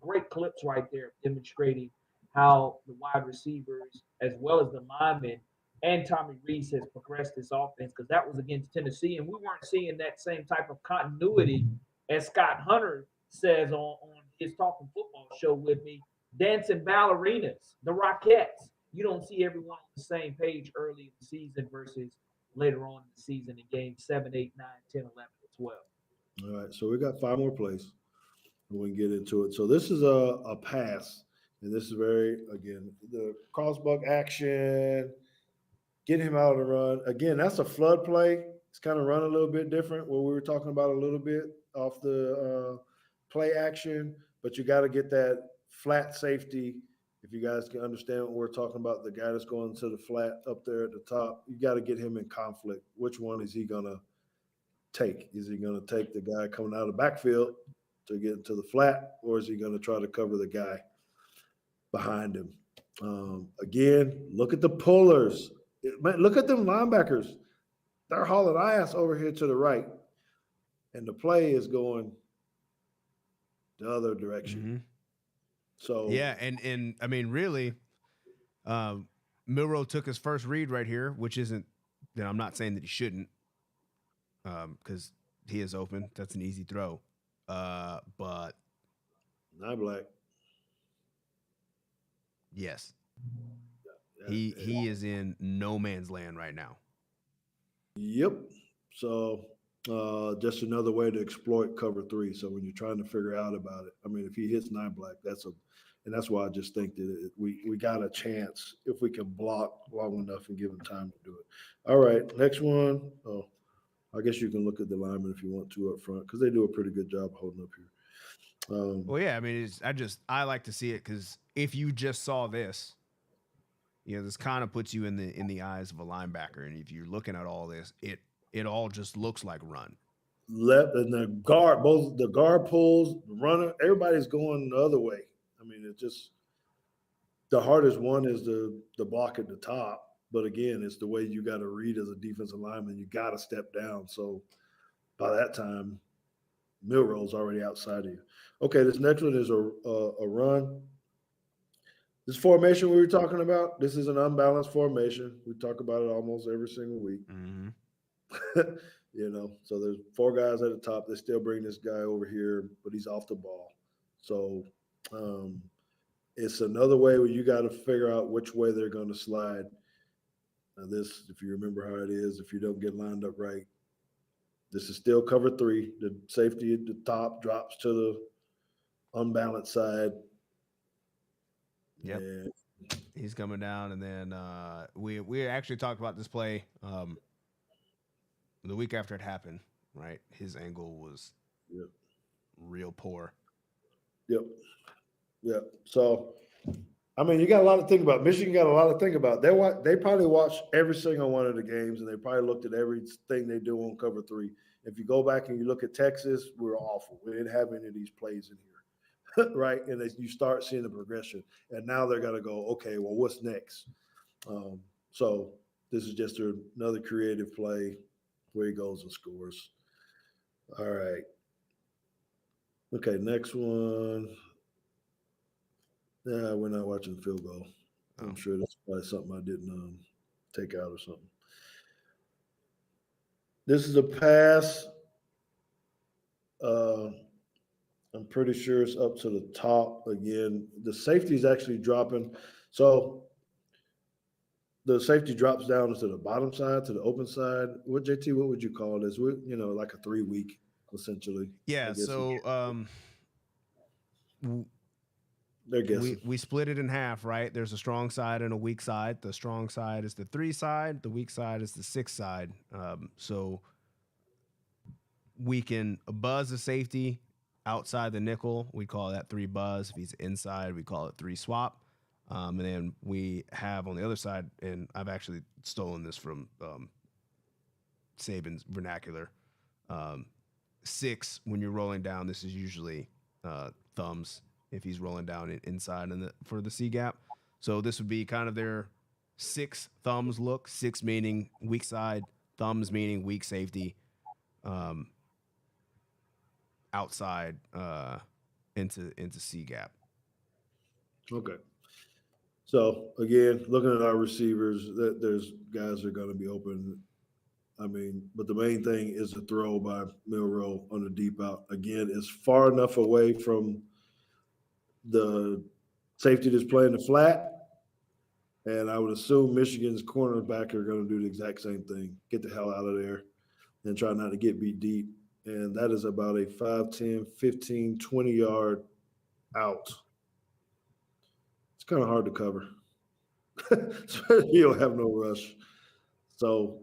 Great clips right there demonstrating how the wide receivers, as well as the linemen, and Tommy Rees has progressed this offense, because that was against Tennessee, and we weren't seeing that same type of continuity as Scott Hunter says on his Talking Football show with me. Dancing ballerinas, the Rockettes. You don't see everyone on the same page early in the season versus later on in the season in games 7, 8, 9, 10, 11, and 12. All right, so we got 5 more plays, and we can get into it. So this is a pass, and this is very, again, the crossbuck action, get him out of the run. Again, that's a flood play. It's kind of run a little bit different, what we were talking about a little bit off the play action, but you got to get that flat safety. If you guys can understand what we're talking about, the guy that's going to the flat up there at the top, you got to get him in conflict. Which one is he going to take? Is he going to take the guy coming out of the backfield to get into the flat, or is he going to try to cover the guy behind him? Again, look at the pullers. Look at them linebackers. They're hauling ass over here to the right, and the play is going the other direction. Mm-hmm. So yeah, and I mean, really, Milroe took his first read right here, which isn't. Then I'm not saying that he shouldn't, because he is open. That's an easy throw, but not Black. Yes, he is in no man's land right now. Yep. So just another way to exploit cover 3. So when you're trying to figure out about it, I mean, if he hits 9 Black, and that's why I just think that we got a chance if we can block long enough and give him time to do it. All right, next one. Oh, I guess you can look at the linemen if you want to up front, because they do a pretty good job holding up here. Well, yeah, I mean, I like to see it, because if you just saw this, this kind of puts you in the eyes of a linebacker, and if you're looking at all this, it all just looks like run. Left and the guard, both the guard pulls, the runner, everybody's going the other way. I mean, it's just the hardest one is the block at the top. But again, it's the way you got to read as a defensive lineman. You got to step down. So by that time, Milroe's already outside of you. Okay, this next one is a run. This formation we were talking about, this is an unbalanced formation. We talk about it almost every single week. Mm-hmm. So there's 4 guys at the top. They still bring this guy over here, but he's off the ball. So it's another way where you got to figure out which way they're going to slide. Now this, if you remember how it is, if you don't get lined up right, this is still cover 3. The safety at the top drops to the unbalanced side. Yep. And He's coming down, and then we actually talked about this play the week after it happened. Right, his angle was Yep. real poor. Yep. So, I mean, you got a lot to think about. Michigan got a lot to think about. They probably watched every single one of the games, and they probably looked at everything they do on cover 3. If you go back and you look at Texas, we were awful. We didn't have any of these plays in here, right? And you start seeing the progression, and now they're going to go, okay, well, what's next? So this is just another creative play where he goes and scores. All right. Okay, next one. Yeah, we're not watching the field goal. I'm sure that's probably something I didn't take out or something. This is a pass. I'm pretty sure it's up to the top again. The safety is actually dropping. So the safety drops down to the bottom side, to the open side. What would you call this? Like a 3 week essentially. Yeah. So they're guessing. we split it in half, right? There's a strong side and a weak side. The strong side is the 3 side. The weak side is the 6 side. So we can buzz the safety outside the nickel. We call that 3 buzz. If he's inside, we call it 3 swap. And then we have on the other side, and I've actually stolen this from Saban's vernacular. 6, when you're rolling down, this is usually thumbs if he's rolling down inside for the C gap. So this would be kind of their 6 thumbs look, 6 meaning weak side, thumbs meaning weak safety, outside into C gap. Okay. So again, looking at our receivers, there's guys that are going to be open. I mean, but the main thing is a throw by Milroe on the deep out. Again, it's far enough away from the safety that's playing the flat. And I would assume Michigan's cornerback are going to do the exact same thing. Get the hell out of there and try not to get beat deep. And that is about a 5, 10, 15, 20-yard out. It's kind of hard to cover. You don't have no rush. So,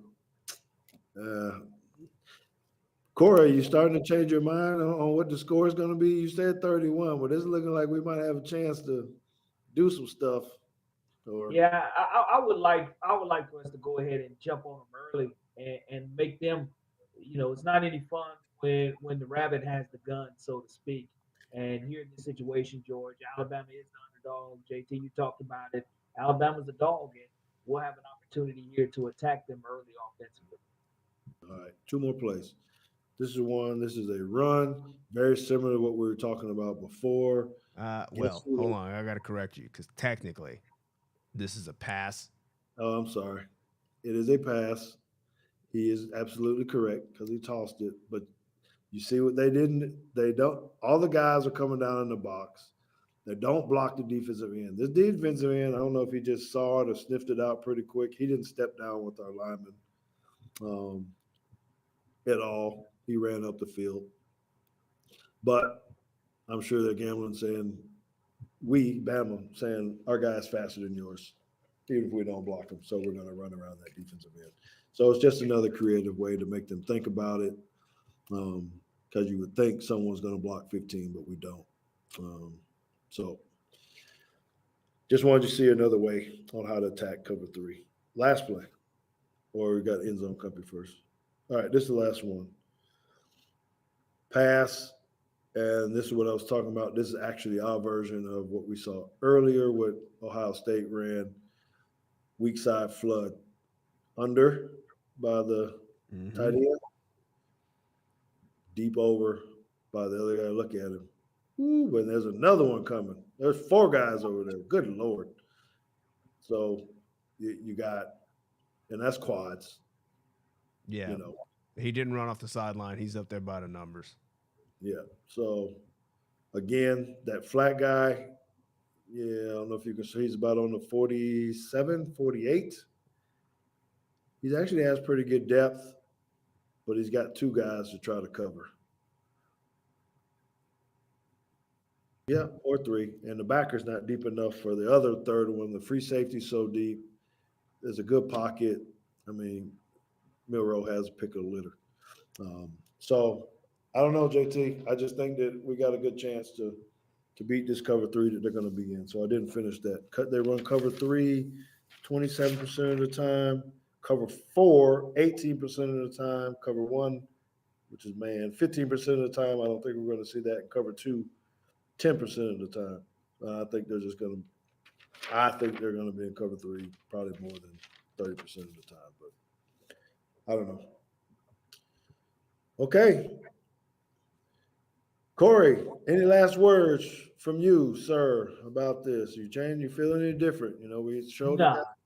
Corey, you starting to change your mind on what the score is going to be? You said 31, but it's looking like we might have a chance to do some stuff. Yeah, I would like for us to go ahead and jump on them early and make them. It's not any fun when the rabbit has the gun, so to speak. And here in this situation, George, Alabama is the underdog. JT, you talked about it. Alabama's a dog, and we'll have an opportunity here to attack them early offensively. All right, 2 more plays. This is a run, very similar to what we were talking about before. Well, hold on. I got to correct you because technically this is a pass. Oh, I'm sorry. It is a pass. He is absolutely correct because he tossed it. But you see what they didn't? They don't. All the guys are coming down in the box. They don't block the defensive end. This defensive end, I don't know if he just saw it or sniffed it out pretty quick. He didn't step down with our lineman at all. He ran up the field. But I'm sure they're gambling saying, Bama, saying our guy's faster than yours, even if we don't block him. So we're going to run around that defensive end. So it's just another creative way to make them think about it, because you would think someone's going to block 15, but we don't. So just wanted to see another way on how to attack cover 3. Last play, or we got end zone company first. All right, this is the last one. Pass, and this is what I was talking about. This is actually our version of what we saw earlier, what Ohio State ran. Weak side flood under by the tight end. Deep over by the other guy. Look at him. Ooh, but there's another one coming. There's 4 guys over there. Good Lord. So you got, and that's quads. Yeah. He didn't run off the sideline. He's up there by the numbers. Yeah. So, again, that flat guy, I don't know if you can see, he's about on the 47, 48. He actually has pretty good depth, but he's got two guys to try to cover. Yeah, or three. And the backer's not deep enough for the other third one. The free safety's so deep. There's a good pocket. I mean, Milroe has a pick of the litter. So I don't know, JT. I just think that we got a good chance to beat this cover three that they're going to be in. So I didn't finish that. They run cover three 27% of the time, cover four 18% of the time, cover one, which is man, 15% of the time. I don't think we're going to see that. And cover two 10% of the time. I think they're going to be in cover three probably more than 30% of the time, but I don't know. Okay. Corey, any last words from you, sir, about this? You changed? You feel any different? You know, we showed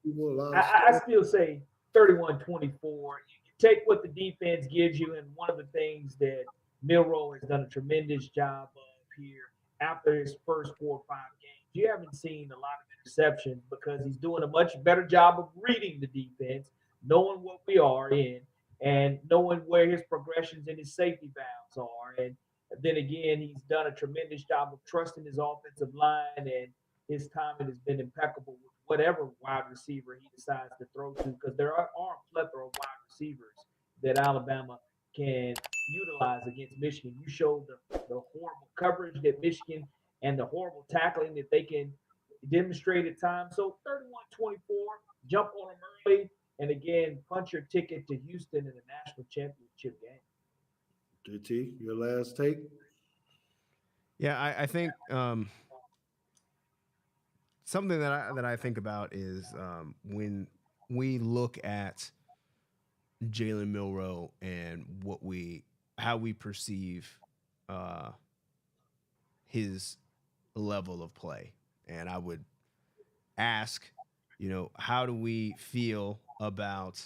people a lot of I still say 31-24. You take what the defense gives you, and one of the things that Milroe has done a tremendous job of here after his first 4 or 5 games. You haven't seen a lot of interceptions because he's doing a much better job of reading the defense, knowing what we are in, and knowing where his progressions and his safety valves are. And then again, he's done a tremendous job of trusting his offensive line, and his timing has been impeccable with whatever wide receiver he decides to throw to, because there are a plethora of wide receivers that Alabama can utilize against Michigan. You showed the horrible coverage that Michigan and the horrible tackling that they can demonstrate at times. So 31-24, jump on them early, and again, punch your ticket to Houston in the national championship game. JT, your last take? Yeah, I think something that I think about is when we look at Jalen Milroe and how we perceive his level of play, and I would ask, how do we feel about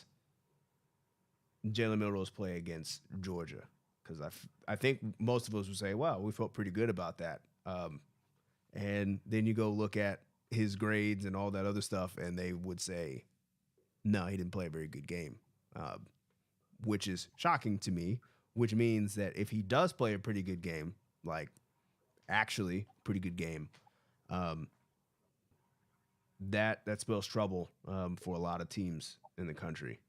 Jalen Milroe's play against Georgia? Because I think most of us would say, well, we felt pretty good about that. And then you go look at his grades and all that other stuff, and they would say, no, he didn't play a very good game, which is shocking to me, which means that if he does play a pretty good game, like actually pretty good game, that spells trouble for a lot of teams in the country.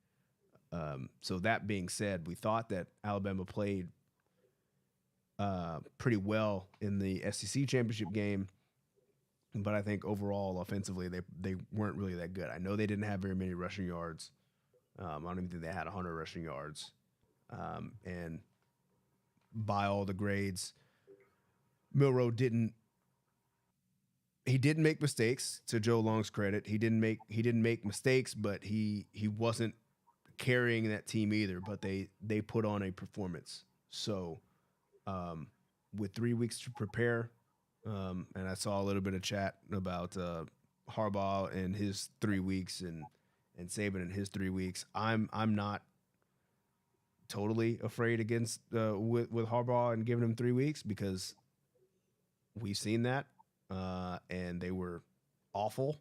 So that being said, we thought that Alabama played pretty well in the SEC championship game, but I think overall offensively they weren't really that good. I know they didn't have very many rushing yards. I don't even think they had 100 rushing yards. And by all the grades, Milroe didn't make mistakes. To Joe Long's credit, he didn't make mistakes, but he wasn't carrying that team either. But they put on a performance. So with 3 weeks to prepare, and I saw a little bit of chat about Harbaugh and his 3 weeks and Saban in his 3 weeks. I'm not totally afraid against with Harbaugh and giving him 3 weeks, because we've seen that, and they were awful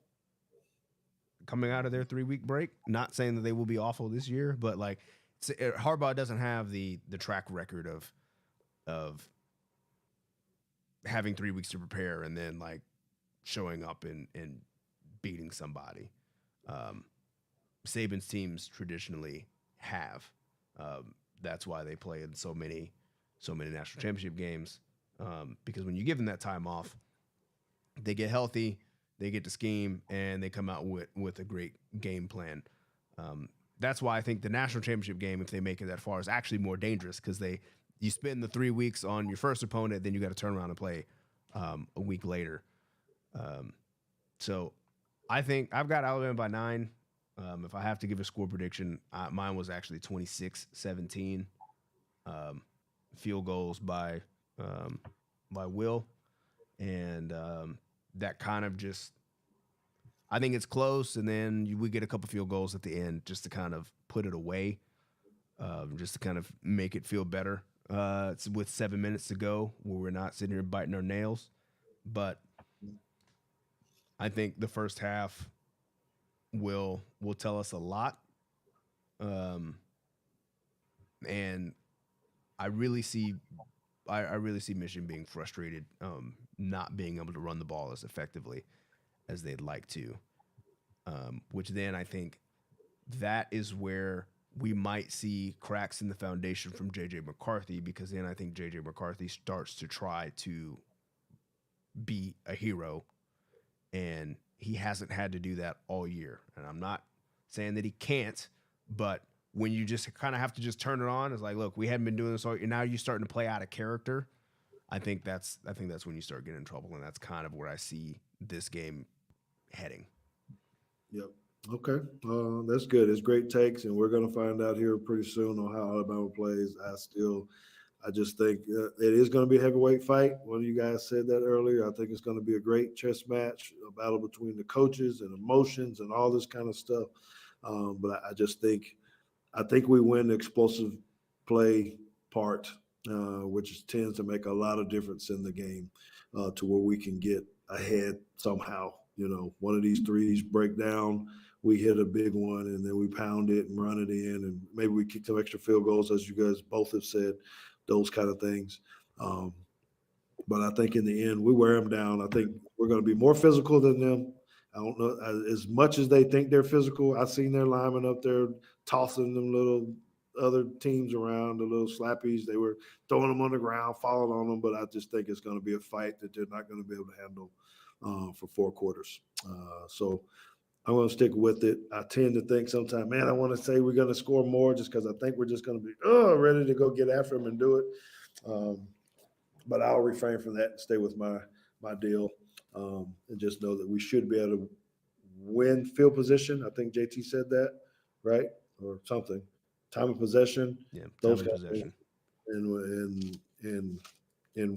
coming out of their 3-week break. Not saying that they will be awful this year, but like Harbaugh doesn't have the track record of having 3 weeks to prepare and then like showing up and beating somebody. Saban's teams traditionally have. That's why they play in so many national championship games, because when you give them that time off, they get healthy, they get to scheme, and they come out with a great game plan. That's why I think the national championship game, if they make it that far, is actually more dangerous, because you spend the 3 weeks on your first opponent, then you got to turn around and play a week later. So I think I've got Alabama by 9. If I have to give a score prediction, mine was actually 26-17. Field goals by Will, and that kind of just, I think it's close, and then we get a couple field goals at the end just to kind of put it away, just to kind of make it feel better. It's with 7 minutes to go, where we're not sitting here biting our nails, but I think the first half will tell us a lot And I really see Michigan being frustrated, not being able to run the ball as effectively as they'd like to. Which then I think that is where we might see cracks in the foundation from JJ McCarthy, because then I think JJ McCarthy starts to try to be a hero, and he hasn't had to do that all year. And I'm not saying that he can't, but when you just kind of have to just turn it on, it's like, look, we hadn't been doing this all year. Now you're starting to play out of character. I think that's when you start getting in trouble, and that's kind of where I see this game heading. Yep. Okay. That's good. It's great takes, and we're going to find out here pretty soon on how Alabama plays. I just think it is going to be a heavyweight fight. One of you guys said that earlier. I think it's going to be a great chess match, a battle between the coaches and emotions and all this kind of stuff. But I just think we win the explosive play part, which tends to make a lot of difference in the game, to where we can get ahead somehow. You know, one of these threes break down, we hit a big one, and then we pound it and run it in, and maybe we kick some extra field goals, as you guys both have said, those kind of things. But I think in the end, we wear them down. I think we're going to be more physical than them. I don't know, as much as they think they're physical, I've seen their linemen up there tossing them little other teams around, the little slappies. They were throwing them on the ground, falling on them, but I just think it's going to be a fight that they're not going to be able to handle for 4 quarters. So I'm going to stick with it. I tend to think sometimes, man, I want to say we're going to score more just because I think we're just going to be ready to go get after them and do it. But I'll refrain from that and stay with my deal, and just know that we should be able to win field position. I think JT said that, right? Or something. Time of possession. Yeah, those time of possession. And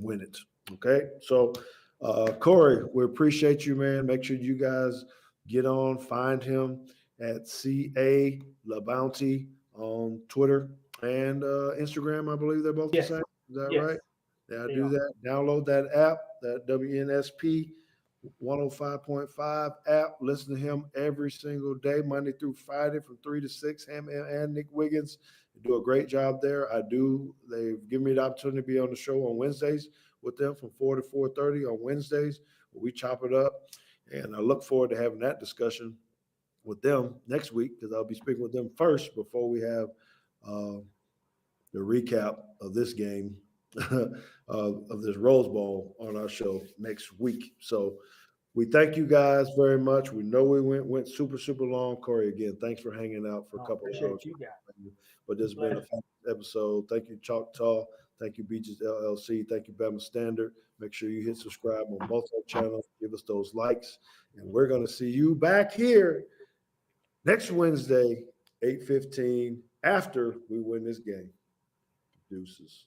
win it. Okay? So, Corey, we appreciate you, man. Make sure you guys get on, find him at CA LaBounty on Twitter and Instagram. I believe they're both the same. Is that right? Yeah, do that. Download that app, that WNSP 105.5 app. Listen to him every single day, Monday through Friday from 3 to 6. Him and Nick Wiggins do a great job there. They've given me the opportunity to be on the show on Wednesdays with them from 4 to 4:30 on Wednesdays. We chop it up, and I look forward to having that discussion with them next week, because I'll be speaking with them first before we have the recap of this game of this Rose Bowl on our show next week. So we thank you guys very much. We know we went super, super long. Corey, again, thanks for hanging out for a couple of hours. You guys. But this has been a fun episode. Thank you, Choctaw. Thank you, Beaches LLC. Thank you, Bama Standard. Make sure you hit subscribe on both our channels. Give us those likes. And we're going to see you back here next Wednesday, 8:15, after we win this game. Deuces.